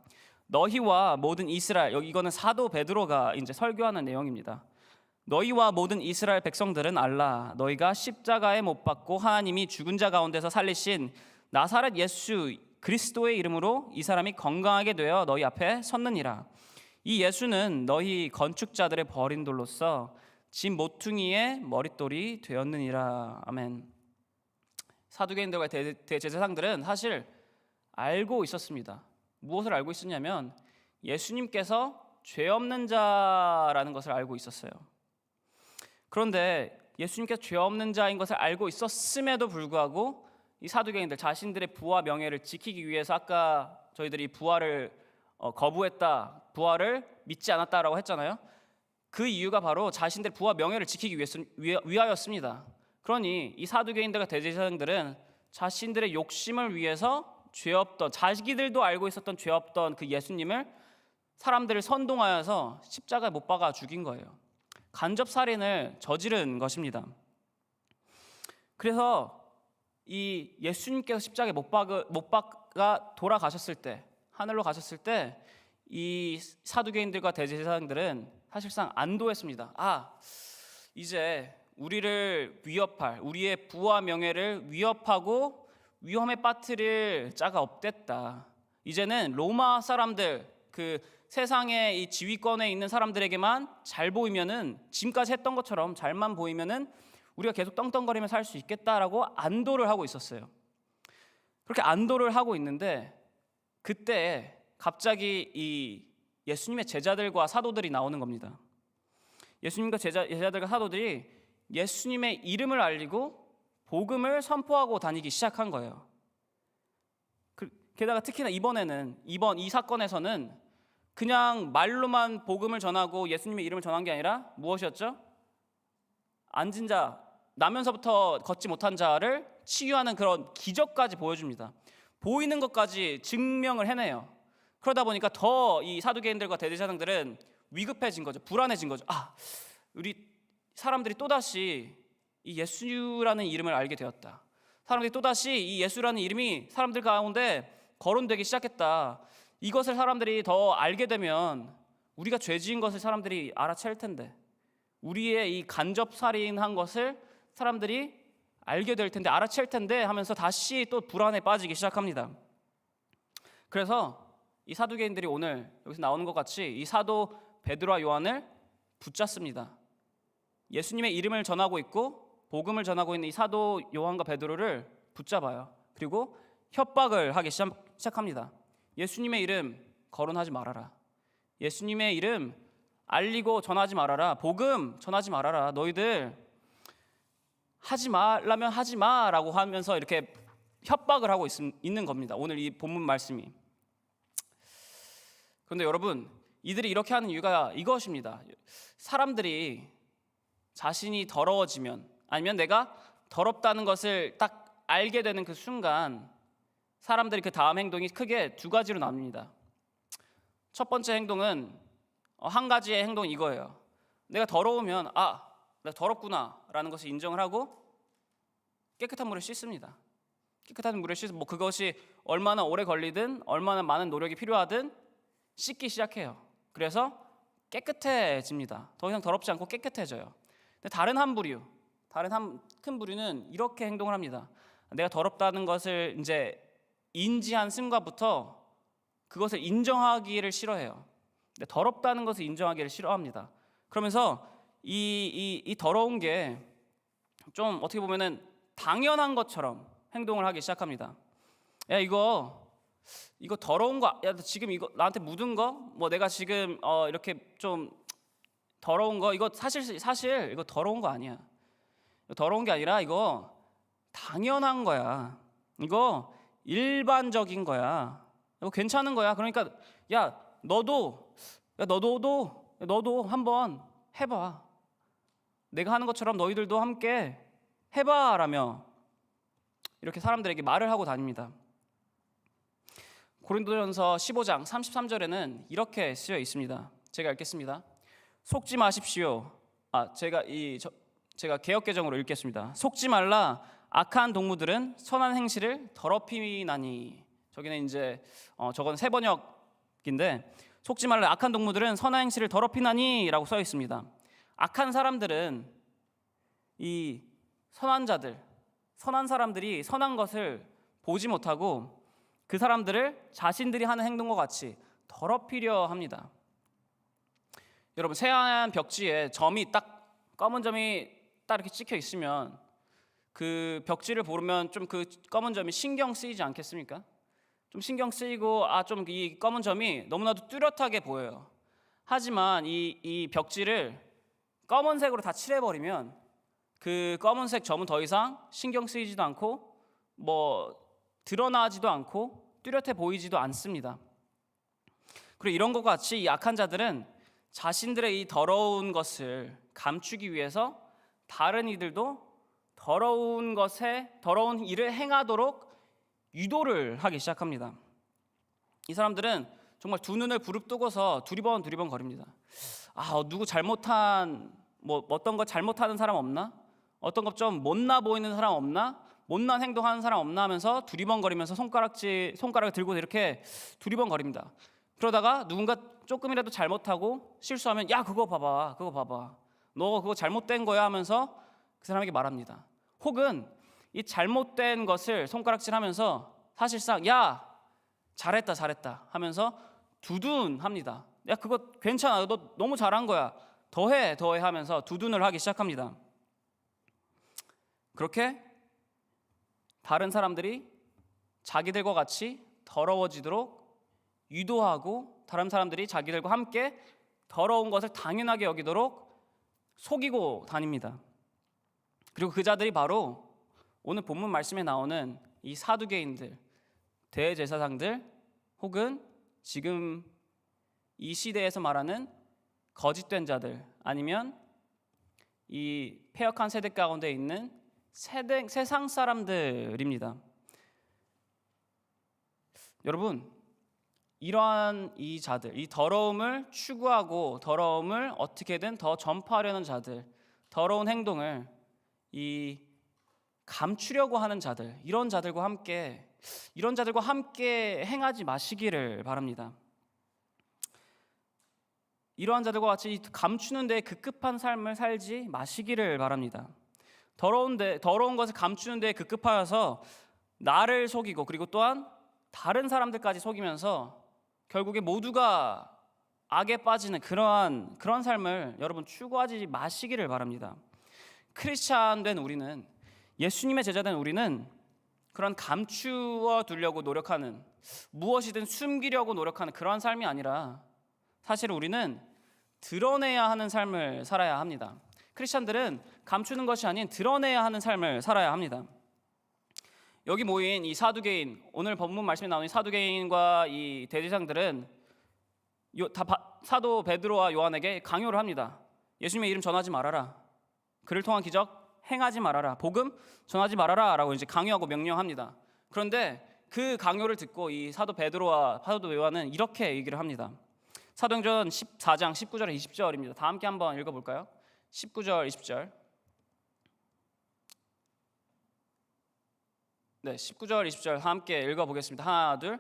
너희와 모든 이스라엘, 이거는 사도 베드로가 이제 설교하는 내용입니다. 너희와 모든 이스라엘 백성들은 알라. 너희가 십자가에 못 박고 하나님이 죽은 자 가운데서 살리신 나사렛 예수 그리스도의 이름으로 이 사람이 건강하게 되어 너희 앞에 섰느니라. 이 예수는 너희 건축자들의 버린 돌로서 진 모퉁이의 머릿돌이 되었느니라. 아멘. 사두개인들과 대제사장들은 사실 알고 있었습니다. 무엇을 알고 있었냐면 예수님께서 죄 없는 자라는 것을 알고 있었어요. 그런데 예수님께서 죄 없는 자인 것을 알고 있었음에도 불구하고 이 사두개인들 자신들의 부와 명예를 지키기 위해서 아까 저희들이 부활을 거부했다, 부활을 믿지 않았다라고 했잖아요. 그 이유가 바로 자신들의 부와 명예를 지키기 위하였습니다. 그러니 이 사두개인들과 대제사장들은 자신들의 욕심을 위해서 자기들도 알고 있었던 죄 없던 그 예수님을 사람들을 선동하여서 십자가에 못 박아 죽인 거예요. 간접 살인을 저지른 것입니다. 그래서 이 예수님께서 십자가에 못 박아 돌아가셨을 때 하늘로 가셨을 때 이 사두개인들과 대제사장들은 사실상 안도했습니다. 이제 우리를 위협할, 우리의 부와 명예를 위협하고 위험에 빠뜨릴 자가 없댔다. 이제는 로마 사람들, 그 세상의 이 지휘권에 있는 사람들에게만 잘 보이면은, 지금까지 했던 것처럼 잘만 보이면은 우리가 계속 떵떵거리며 살 수 있겠다라고 안도를 하고 있었어요. 그렇게 안도를 하고 있는데 그때 갑자기 이 예수님의 제자들과 사도들이 나오는 겁니다. 예수님과 제자들과 사도들이 예수님의 이름을 알리고 복음을 선포하고 다니기 시작한 거예요. 게다가 특히나 이번 이 사건에서는 그냥 말로만 복음을 전하고 예수님의 이름을 전한 게 아니라 무엇이었죠? 앉은 자, 나면서부터 걷지 못한 자를 치유하는 그런 기적까지 보여줍니다. 보이는 것까지 증명을 해내요. 그러다 보니까 더 이 사두개인들과 대제사장들은 위급해진 거죠. 불안해진 거죠. 우리 사람들이 또다시 이 예수라는 이름을 알게 되었다. 사람들이 또다시 이 예수라는 이름이 사람들 가운데 거론되기 시작했다. 이것을 사람들이 더 알게 되면 우리가 죄 지은 것을 사람들이 알아챌 텐데, 우리의 이 간접 살인한 것을 사람들이 알게 될 텐데, 알아챌 텐데 하면서 다시 또 불안에 빠지기 시작합니다. 그래서 이 사두개인들이 오늘 여기서 나오는 것 같이 이 사도 베드로와 요한을 붙잡습니다. 예수님의 이름을 전하고 있고 복음을 전하고 있는 이 사도 요한과 베드로를 붙잡아요. 그리고 협박을 하기 시작합니다. 예수님의 이름 거론하지 말아라. 예수님의 이름 알리고 전하지 말아라. 복음 전하지 말아라. 너희들 하지 말라면 하지 마라고 하면서 이렇게 협박을 하고 있는 겁니다. 오늘 이 본문 말씀이. 그런데 여러분, 이들이 이렇게 하는 이유가 이것입니다. 사람들이 자신이 더러워지면, 아니면 내가 더럽다는 것을 딱 알게 되는 그 순간 사람들이 그 다음 행동이 크게 두 가지로 나뉩니다. 첫 번째 행동은 한 가지의 행동이 이거예요. 내가 더러우면 내가 더럽구나 라는 것을 인정을 하고 깨끗한 물에 씻습니다. 깨끗한 물에 씻어 그것이 얼마나 오래 걸리든 얼마나 많은 노력이 필요하든 씻기 시작해요. 그래서 깨끗해집니다. 더 이상 더럽지 않고 깨끗해져요. 근데 다른 한 큰 부류는 이렇게 행동을 합니다. 내가 더럽다는 것을 이제 인지한 순간부터 그것을 인정하기를 싫어해요. 더럽다는 것을 인정하기를 싫어합니다. 그러면서 이 더러운 게 좀 어떻게 보면은 당연한 것처럼 행동을 하기 시작합니다. 야, 이거 더러운 거, 야, 지금 이거 나한테 묻은 거, 뭐 내가 지금 이렇게 좀 더러운 거, 이거 사실 이거 더러운 거 아니야. 더러운 게 아니라 이거 당연한 거야. 이거 일반적인 거야. 이거 괜찮은 거야. 그러니까 너도 한번 해봐. 내가 하는 것처럼 너희들도 함께 해봐라며 이렇게 사람들에게 말을 하고 다닙니다. 고린도전서 15장 33절에는 이렇게 쓰여 있습니다. 제가 읽겠습니다. 속지 마십시오. 제가 개역개정으로 읽겠습니다. 속지 말라. 악한 동무들은 선한 행실을 더럽히나니. 저기는 이제 저건 새 번역인데, 속지 말라. 악한 동무들은 선한 행실을 더럽히나니라고 써 있습니다. 악한 사람들은 이 선한 사람들이 선한 것을 보지 못하고 그 사람들을 자신들이 하는 행동과 같이 더럽히려 합니다. 여러분, 새하얀 벽지에 검은 점이 딱 이렇게 찍혀 있으면 그 벽지를 보면 좀 그 검은 점이 신경 쓰이지 않겠습니까? 좀 신경 쓰이고 좀 이 검은 점이 너무나도 뚜렷하게 보여요. 하지만 이 벽지를 검은색으로 다 칠해버리면 그 검은색 점은 더 이상 신경 쓰이지도 않고 드러나지도 않고 뚜렷해 보이지도 않습니다. 그리고 이런 것과 같이 이 악한 자들은 자신들의 이 더러운 것을 감추기 위해서 다른 이들도 더러운 일을 행하도록 유도를 하기 시작합니다. 이 사람들은 정말 두 눈을 부릅뜨고서 두리번 거립니다. 누구 잘못한 어떤 거 잘못하는 사람 없나? 어떤 것 좀 못나 보이는 사람 없나? 못난 행동하는 사람 없나 하면서 두리번거리면서 손가락을 들고 이렇게 두리번거립니다. 그러다가 누군가 조금이라도 잘못하고 실수하면 야 그거 봐봐 너 그거 잘못된 거야 하면서 그 사람에게 말합니다. 혹은 이 잘못된 것을 손가락질하면서 사실상 야 잘했다 하면서 두둔합니다. 야 그거 괜찮아 너 너무 잘한 거야 더해 하면서 두둔을 하기 시작합니다. 그렇게 다른 사람들이 자기들과 같이 더러워지도록 유도하고 다른 사람들이 자기들과 함께 더러운 것을 당연하게 여기도록 속이고 다닙니다. 그리고 그 자들이 바로 오늘 본문 말씀에 나오는 이 사두개인들, 대제사장들 혹은 지금 이 시대에서 말하는 거짓된 자들 아니면 이 패역한 세대 가운데 있는 세상 사람들입니다. 여러분, 이러한 이 자들, 이 더러움을 추구하고 더러움을 어떻게든 더 전파하려는 자들, 더러운 행동을 이 감추려고 하는 자들, 이런 자들과 함께 행하지 마시기를 바랍니다. 이러한 자들과 같이 감추는 데 급급한 삶을 살지 마시기를 바랍니다. 더러운 것을 감추는 데 급급하여서 나를 속이고 그리고 또한 다른 사람들까지 속이면서 결국에 모두가 악에 빠지는 그런 삶을 여러분 추구하지 마시기를 바랍니다. 크리스찬 된 우리는, 예수님의 제자 된 우리는 그런 감추어 두려고 노력하는, 무엇이든 숨기려고 노력하는 그런 삶이 아니라 사실 우리는 드러내야 하는 삶을 살아야 합니다. 크리스찬들은 감추는 것이 아닌 드러내야 하는 삶을 살아야 합니다. 여기 모인 이 사두개인, 오늘 본문 말씀에 나오는 이 사두개인과 이 대제사장들은 사도 베드로와 요한에게 강요를 합니다. 예수님의 이름 전하지 말아라. 그를 통한 기적 행하지 말아라. 복음 전하지 말아라 라고 이제 강요하고 명령합니다. 그런데 그 강요를 듣고 이 사도 베드로와 사도 요한은 이렇게 얘기를 합니다. 사도행전 14장 19절에 20절입니다. 다 함께 한번 읽어볼까요? 19절 20절. 네, 19절 20절 함께 읽어보겠습니다. 하나 둘.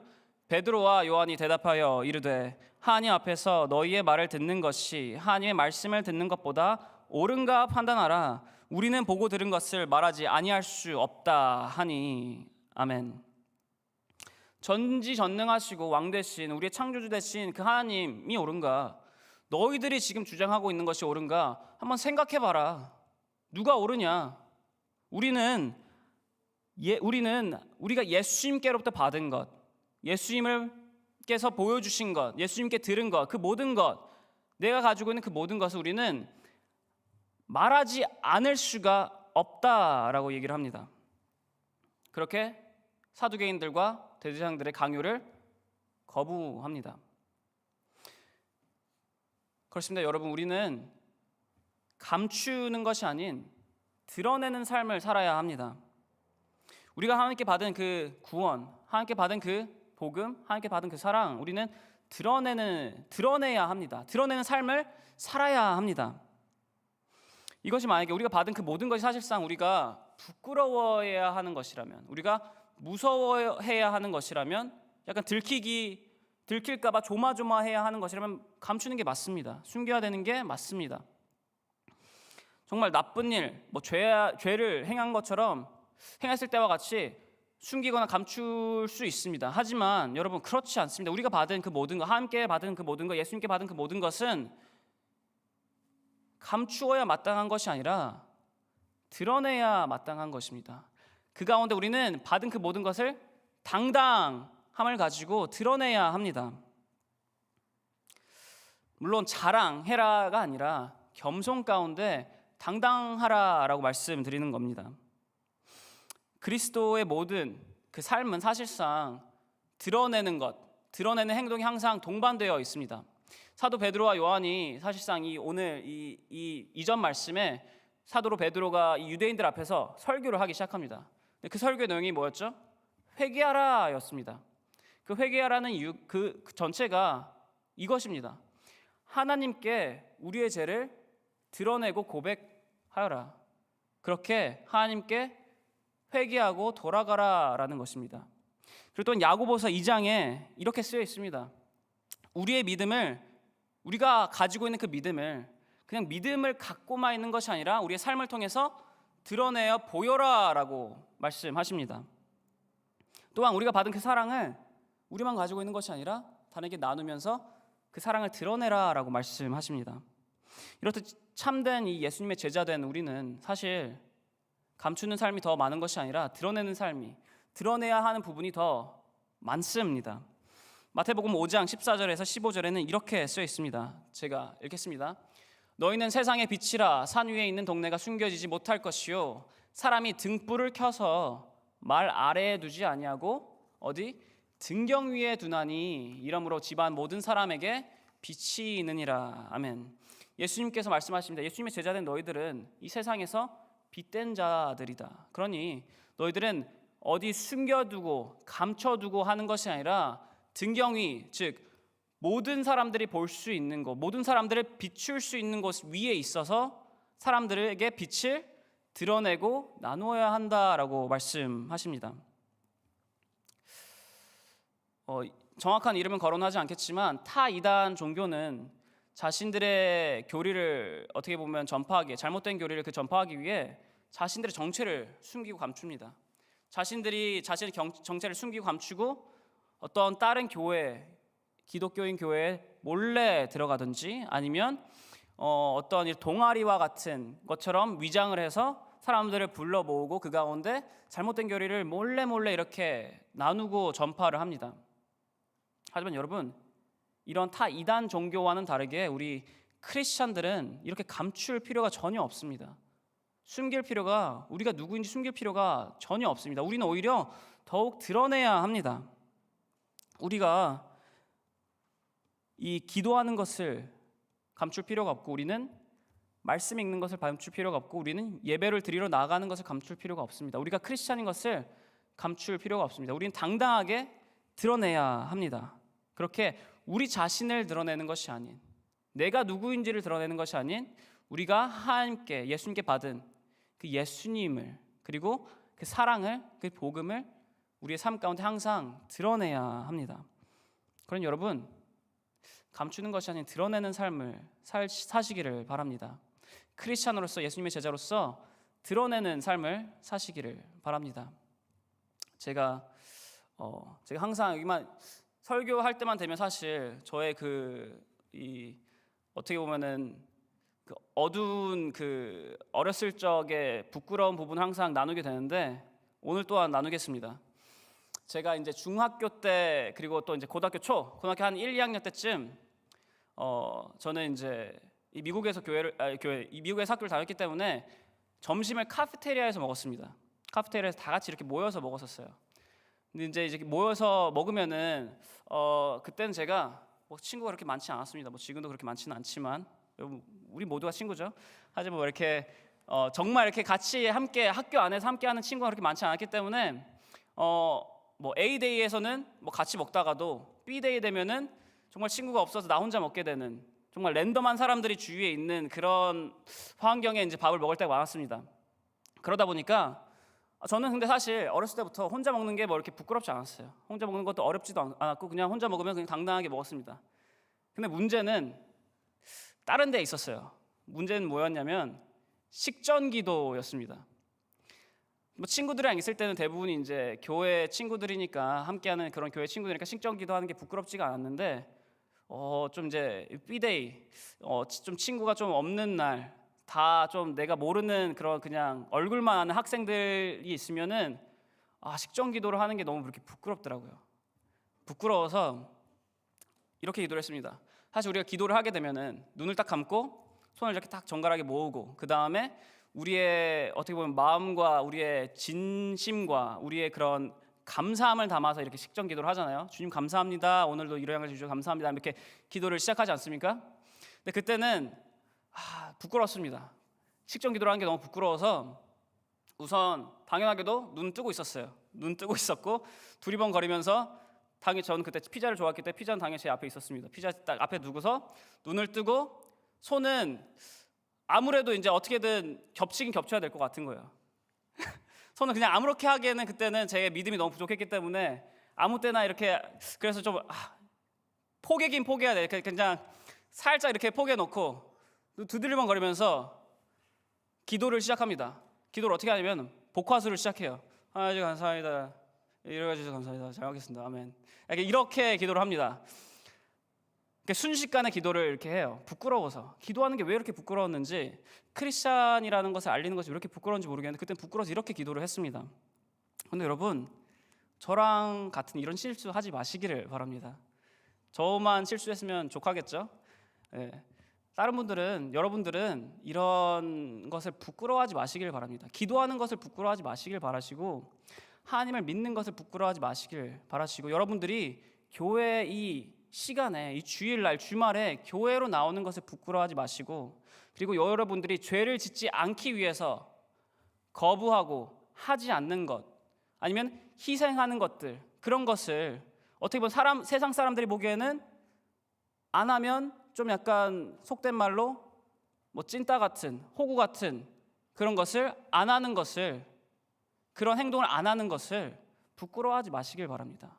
베드로와 요한이 대답하여 이르되 하나님 앞에서 너희의 말을 듣는 것이 하나님의 말씀을 듣는 것보다 옳은가 판단하라. 우리는 보고 들은 것을 말하지 아니할 수 없다 하니. 아멘. 전지전능하시고 왕 되신 우리의 창조주 되신 그 하나님이 옳은가? 너희들이 지금 주장하고 있는 것이 옳은가? 한번 생각해봐라. 누가 옳으냐? 우리가 예수님께로부터 받은 것, 예수님께서 보여주신 것, 예수님께 들은 것, 그 모든 것, 내가 가지고 있는 그 모든 것을 우리는 말하지 않을 수가 없다라고 얘기를 합니다. 그렇게 사두개인들과 대제사장들의 강요를 거부합니다. 그렇습니다. 여러분, 우리는 감추는 것이 아닌 드러내는 삶을 살아야 합니다. 우리가 하나님께 받은 그 구원, 하나님께 받은 그 복음, 하나님께 받은 그 사랑, 우리는 드러내야 합니다. 드러내는 삶을 살아야 합니다. 이것이 만약에 우리가 받은 그 모든 것이 사실상 우리가 부끄러워해야 하는 것이라면, 우리가 무서워해야 하는 것이라면, 약간 들킬까봐 조마조마해야 하는 것이라면 감추는 게 맞습니다. 숨겨야 되는 게 맞습니다. 정말 나쁜 일, 죄를 행한 것처럼 행했을 때와 같이 숨기거나 감출 수 있습니다. 하지만 여러분, 그렇지 않습니다. 우리가 받은 그 모든 것, 하나님께 받은 그 모든 것, 예수님께 받은 그 모든 것은 감추어야 마땅한 것이 아니라 드러내야 마땅한 것입니다. 그 가운데 우리는 받은 그 모든 것을 당당함을 가지고 드러내야 합니다. 물론 자랑해라가 아니라 겸손 가운데 당당하라라고 말씀드리는 겁니다. 그리스도의 모든 그 삶은 사실상 드러내는 것, 드러내는 행동이 항상 동반되어 있습니다. 사도 베드로와 요한이 사실상 오늘 이전 말씀에 사도로 베드로가 이 유대인들 앞에서 설교를 하기 시작합니다. 그 설교의 내용이 뭐였죠? 회개하라였습니다. 그 회개하라는 이유, 그 전체가 이것입니다. 하나님께 우리의 죄를 드러내고 고백하여라. 그렇게 하나님께 회개하고 돌아가라라는 것입니다. 그리고 또한 야고보서 2장에 이렇게 쓰여 있습니다. 우리의 믿음을, 우리가 가지고 있는 그 믿음을 그냥 믿음을 갖고만 있는 것이 아니라 우리의 삶을 통해서 드러내어 보여라라고 말씀하십니다. 또한 우리가 받은 그 사랑을 우리만 가지고 있는 것이 아니라 다른에게 나누면서 그 사랑을 드러내라라고 말씀하십니다. 이렇듯 참된 이 예수님의 제자된 우리는 사실 감추는 삶이 더 많은 것이 아니라 드러내는 삶이, 드러내야 하는 부분이 더 많습니다. 마태복음 5장 14절에서 15절에는 이렇게 쓰여 있습니다. 제가 읽겠습니다. 너희는 세상의 빛이라. 산 위에 있는 동네가 숨겨지지 못할 것이요 사람이 등불을 켜서 말 아래에 두지 아니하고 어디 등경 위에 두나니 이러므로 집안 모든 사람에게 빛이 있느니라. 아멘. 예수님께서 말씀하십니다. 예수님의 제자된 너희들은 이 세상에서 빛된 자들이다. 그러니 너희들은 어디 숨겨두고 감춰두고 하는 것이 아니라 등경 위, 즉 모든 사람들이 볼 수 있는 곳, 모든 사람들을 비출 수 있는 곳 위에 있어서 사람들에게 빛을 드러내고 나누어야 한다라고 말씀하십니다. 정확한 이름은 거론하지 않겠지만 타 이단 종교는 자신들의 교리를 어떻게 보면 전파하기, 잘못된 교리를 전파하기 위해 자신들의 정체를 숨기고 감춥니다. 자신들이 자신의 정체를 숨기고 감추고 어떤 다른 교회, 기독교인 교회에 몰래 들어가든지 아니면 어떤 동아리와 같은 것처럼 위장을 해서 사람들을 불러 모으고 그 가운데 잘못된 교리를 몰래 이렇게 나누고 전파를 합니다. 하지만 여러분, 이런 타 이단 종교와는 다르게 우리 크리스찬들은 이렇게 감출 필요가 전혀 없습니다. 숨길 필요가, 우리가 누구인지 숨길 필요가 전혀 없습니다. 우리는 오히려 더욱 드러내야 합니다. 우리가 이 기도하는 것을 감출 필요가 없고, 우리는 말씀 읽는 것을 감출 필요가 없고, 우리는 예배를 드리러 나가는 것을 감출 필요가 없습니다. 우리가 크리스찬인 것을 감출 필요가 없습니다. 우리는 당당하게 드러내야 합니다. 그렇게 우리 자신을 드러내는 것이 아닌, 내가 누구인지를 드러내는 것이 아닌, 우리가 하나님께, 예수님께 받은 그 예수님을, 그리고 그 사랑을, 그 복음을 우리의 삶 가운데 항상 드러내야 합니다. 그런 여러분, 감추는 것이 아닌 드러내는 삶을 사시기를 바랍니다. 크리스찬으로서, 예수님의 제자로서 드러내는 삶을 사시기를 바랍니다. 제가 항상 여기만 설교할 때만 되면 사실 저의 어떻게 보면은 그 어두운 어렸을 적의 부끄러운 부분을 항상 나누게 되는데, 오늘 또한 나누겠습니다. 제가 이제 중학교 때, 그리고 또 이제 고등학교 한 1, 2학년 때쯤 저는 이제 이 미국에서 미국에서 학교를 다녔기 때문에 점심을 카페테리아에서 먹었습니다. 카페테리아에서 다 같이 이렇게 모여서 먹었었어요. 근데 이제 모여서 먹으면은 그때는 제가 친구가 그렇게 많지 않았습니다. 지금도 그렇게 많지는 않지만 우리 모두가 친구죠. 하지만 이렇게 정말 이렇게 같이 함께 학교 안에서 함께하는 친구가 그렇게 많지 않았기 때문에 A 데이에서는 같이 먹다가도 B 데이 되면은 정말 친구가 없어서 나 혼자 먹게 되는, 정말 랜덤한 사람들이 주위에 있는 그런 환경에 이제 밥을 먹을 때가 많았습니다. 그러다 보니까 저는 근데 사실 어렸을 때부터 혼자 먹는 게 이렇게 부끄럽지 않았어요. 혼자 먹는 것도 어렵지도 않았고 그냥 혼자 먹으면 그냥 당당하게 먹었습니다. 근데 문제는 다른 데 있었어요. 문제는 뭐였냐면 식전기도였습니다. 친구들이랑 있을 때는 대부분 이제 교회 친구들이니까, 함께하는 그런 교회 친구들이니까 식전기도 하는 게 부끄럽지가 않았는데 좀 이제 B-Day, 좀 친구가 좀 없는 날, 다 좀 내가 모르는 그런 그냥 얼굴만 아는 학생들이 있으면은 식전기도를 하는 게 너무 그렇게 부끄럽더라고요. 부끄러워서 이렇게 기도를 했습니다. 사실 우리가 기도를 하게 되면은 눈을 딱 감고 손을 이렇게 딱 정갈하게 모으고, 그 다음에 우리의 어떻게 보면 마음과 우리의 진심과 우리의 그런 감사함을 담아서 이렇게 식전기도를 하잖아요. 주님 감사합니다. 오늘도 이런 양을 주셔서 감사합니다. 이렇게 기도를 시작하지 않습니까? 근데 그때는 부끄러웠습니다. 식전기도를 하는 게 너무 부끄러워서 우선 당연하게도 눈 뜨고 있었어요. 눈 뜨고 있었고 두리번거리면서, 당연히 저는 그때 피자를 좋아했기 때문에 피자는 당연히 제 앞에 있었습니다. 피자 딱 앞에 두고서 눈을 뜨고, 손은 아무래도 이제 어떻게든 겹치긴 겹쳐야 될 것 같은 거예요. 손을 그냥 아무렇게 하기에는 그때는 제 믿음이 너무 부족했기 때문에 아무 때나 이렇게, 그래서 좀 포개긴 포개야 돼. 그냥 살짝 이렇게 포개놓고 두들리번거리면서 기도를 시작합니다. 기도를 어떻게 하냐면 복화수를 시작해요. 하나님 감사합니다. 이래가지고 감사합니다. 잘 하겠습니다. 아멘. 이렇게 기도를 합니다. 순식간에 기도를 이렇게 해요. 부끄러워서. 기도하는 게 왜 이렇게 부끄러웠는지, 크리스찬이라는 것을 알리는 것이 왜 이렇게 부끄러운지 모르겠는데 그때는 부끄러워서 이렇게 기도를 했습니다. 근데 여러분, 저랑 같은 이런 실수 하지 마시기를 바랍니다. 저만 실수했으면 족하겠죠? 예. 다른 분들은, 여러분들은 이런 것을 부끄러워하지 마시길 바랍니다. 기도하는 것을 부끄러워하지 마시길 바라시고, 하나님을 믿는 것을 부끄러워하지 마시길 바라시고, 여러분들이 교회 이 시간에, 이 주일날 주말에 교회로 나오는 것을 부끄러워하지 마시고, 그리고 여러분들이 죄를 짓지 않기 위해서 거부하고 하지 않는 것, 아니면 희생하는 것들, 그런 것을 어떻게 보면 세상 사람들이 보기에는 안 하면 좀 약간 속된 말로 뭐 찐따 같은, 호구 같은 그런 것을 안 하는 것을, 그런 행동을 안 하는 것을 부끄러워하지 마시길 바랍니다.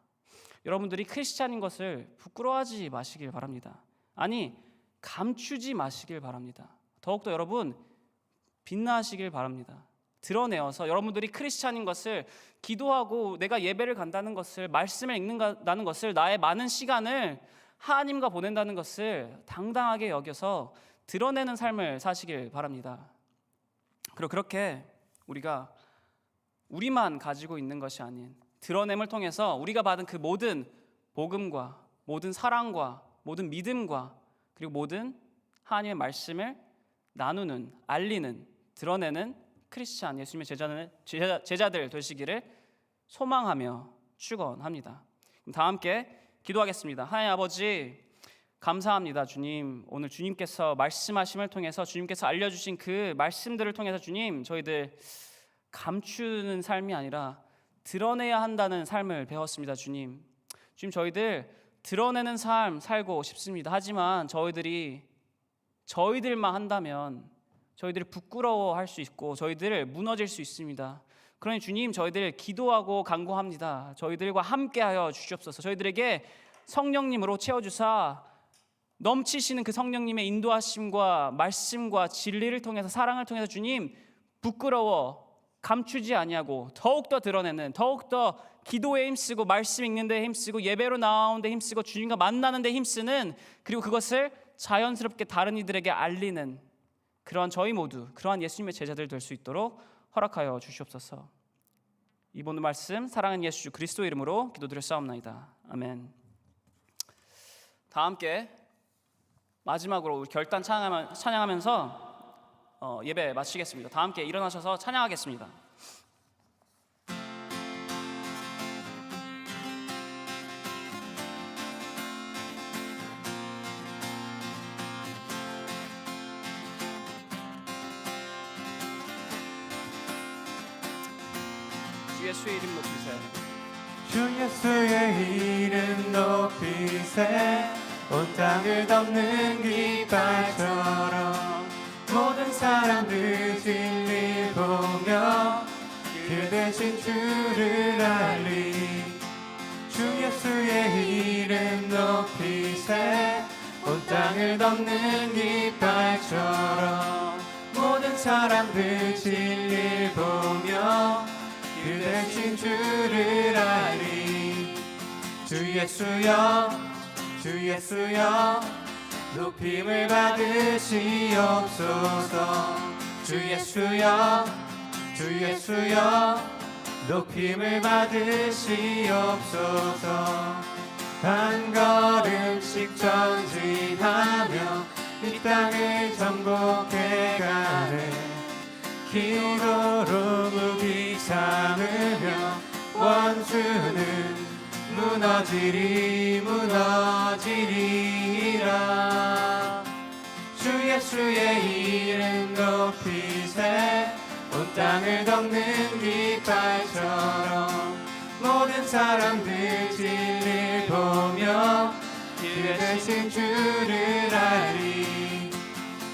여러분들이 크리스찬인 것을 부끄러워하지 마시길 바랍니다. 아니, 감추지 마시길 바랍니다. 더욱더 여러분, 빛나시길 바랍니다. 드러내어서 여러분들이 크리스찬인 것을, 기도하고 내가 예배를 간다는 것을, 말씀을 읽는다는 것을, 나의 많은 시간을 하나님과 보낸다는 것을 당당하게 여겨서 드러내는 삶을 사시길 바랍니다. 그리고 그렇게 우리가 우리만 가지고 있는 것이 아닌 드러냄을 통해서 우리가 받은 그 모든 복음과 모든 사랑과 모든 믿음과 그리고 모든 하나님의 말씀을 나누는, 알리는, 드러내는 크리스찬, 예수님의 제자들 되시기를 소망하며 축원합니다. 다 함께 기도하겠습니다. 하나님 아버지, 감사합니다. 주님, 오늘 주님께서 말씀하심을 통해서, 주님께서 알려주신 그 말씀들을 통해서 주님, 저희들 감추는 삶이 아니라 드러내야 한다는 삶을 배웠습니다. 주님, 저희들 드러내는 삶 살고 싶습니다. 하지만 저희들만 한다면 저희들이 부끄러워할 수 있고 저희들 무너질 수 있습니다. 그러니 주님, 저희들 기도하고 간구합니다. 저희들과 함께하여 주시옵소서. 저희들에게 성령님으로 채워주사 넘치시는 그 성령님의 인도하심과 말씀과 진리를 통해서, 사랑을 통해서 주님, 부끄러워 감추지 아니하고 더욱더 드러내는, 더욱더 기도에 힘쓰고 말씀 읽는 데 힘쓰고 예배로 나오는 데 힘쓰고 주님과 만나는 데 힘쓰는, 그리고 그것을 자연스럽게 다른 이들에게 알리는 그러한 저희 모두, 그러한 예수님의 제자들 될 수 있도록 허락하여 주시옵소서. 이번 말씀 사랑하는 예수 그리스도 이름으로 기도드렸사옵나이다. 아멘. 다 함께 마지막으로 우리 결단 찬양하면서 예배 마치겠습니다. 다 함께 일어나셔서 찬양하겠습니다. 주 예수의 이름 높이세. 주 예수의 이름 높이세. 온 땅을 덮는 깃발처럼 모든 사람들 진리 보며 그 대신 주를 알리. 주 예수의 이름 높이세. 온 땅을 덮는 깃발처럼 모든 사람들 진리 보며 그 대신 주를 알리. 주 예수여, 주 예수여, 높임을 받으시옵소서. 주 예수여, 주 예수여, 높임을 받으시옵소서. 한 걸음씩 전진하며 이 땅을 정복해가네. 기도로 무기 삼으며 원수는 무너지리라. 주 예수의 이름 높이세. 온 땅을 덮는 깃발처럼 모든 사람들 진리를 보며 그 대신 주를 알리.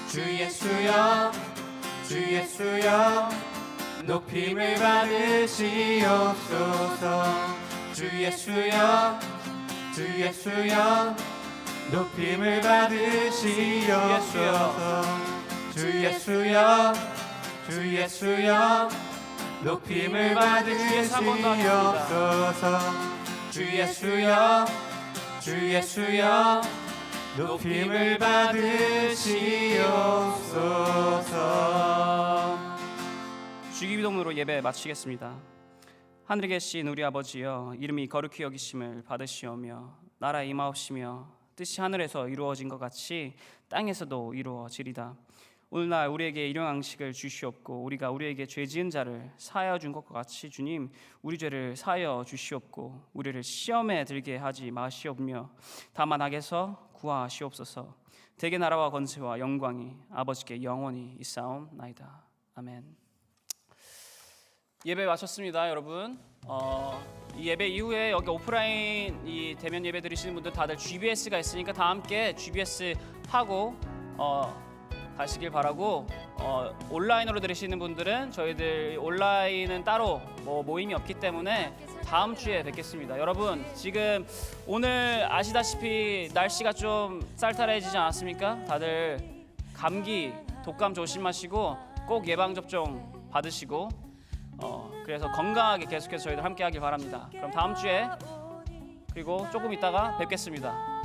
주 예수여, 주 예수여, 높임을 받으시옵소서. 주 예수여 주 예수여 높임을 받으시옵소서. 주 예수여 주 예수여 높임을 받으시옵소서. 주 예수여 주 예수여 높임을 받으시옵소서. 주기도문으로 예배 마치겠습니다. 하늘에 계신 우리 아버지여, 이름이 거룩히 여기심을 받으시오며 나라 임하옵시며 뜻이 하늘에서 이루어진 것 같이 땅에서도 이루어지리다. 오늘날 우리에게 일용할 양식을 주시옵고 우리가 우리에게 죄 지은 자를 사하여 준 것과 같이 주님 우리 죄를 사하여 주시옵고 우리를 시험에 들게 하지 마시옵며 다만 악에서 구하시옵소서. 대개 나라와 권세와 영광이 아버지께 영원히 있사옵나이다. 아멘. 예배 마쳤습니다, 여러분. 이 예배 이후에 여기 오프라인 이 대면 예배 드리시는 분들 다들 GBS가 있으니까 다 함께 GBS 하고 가시길 바라고, 온라인으로 들으시는 분들은 저희들 온라인은 따로 모임이 없기 때문에 다음 주에 뵙겠습니다. 여러분, 지금 오늘 아시다시피 날씨가 좀 쌀쌀해지지 않았습니까? 다들 감기, 독감 조심하시고 꼭 예방접종 받으시고 그래서 건강하게 계속해서 저희들 함께 하길 바랍니다. 그럼 다음 주에 그리고 조금 있다가 뵙겠습니다.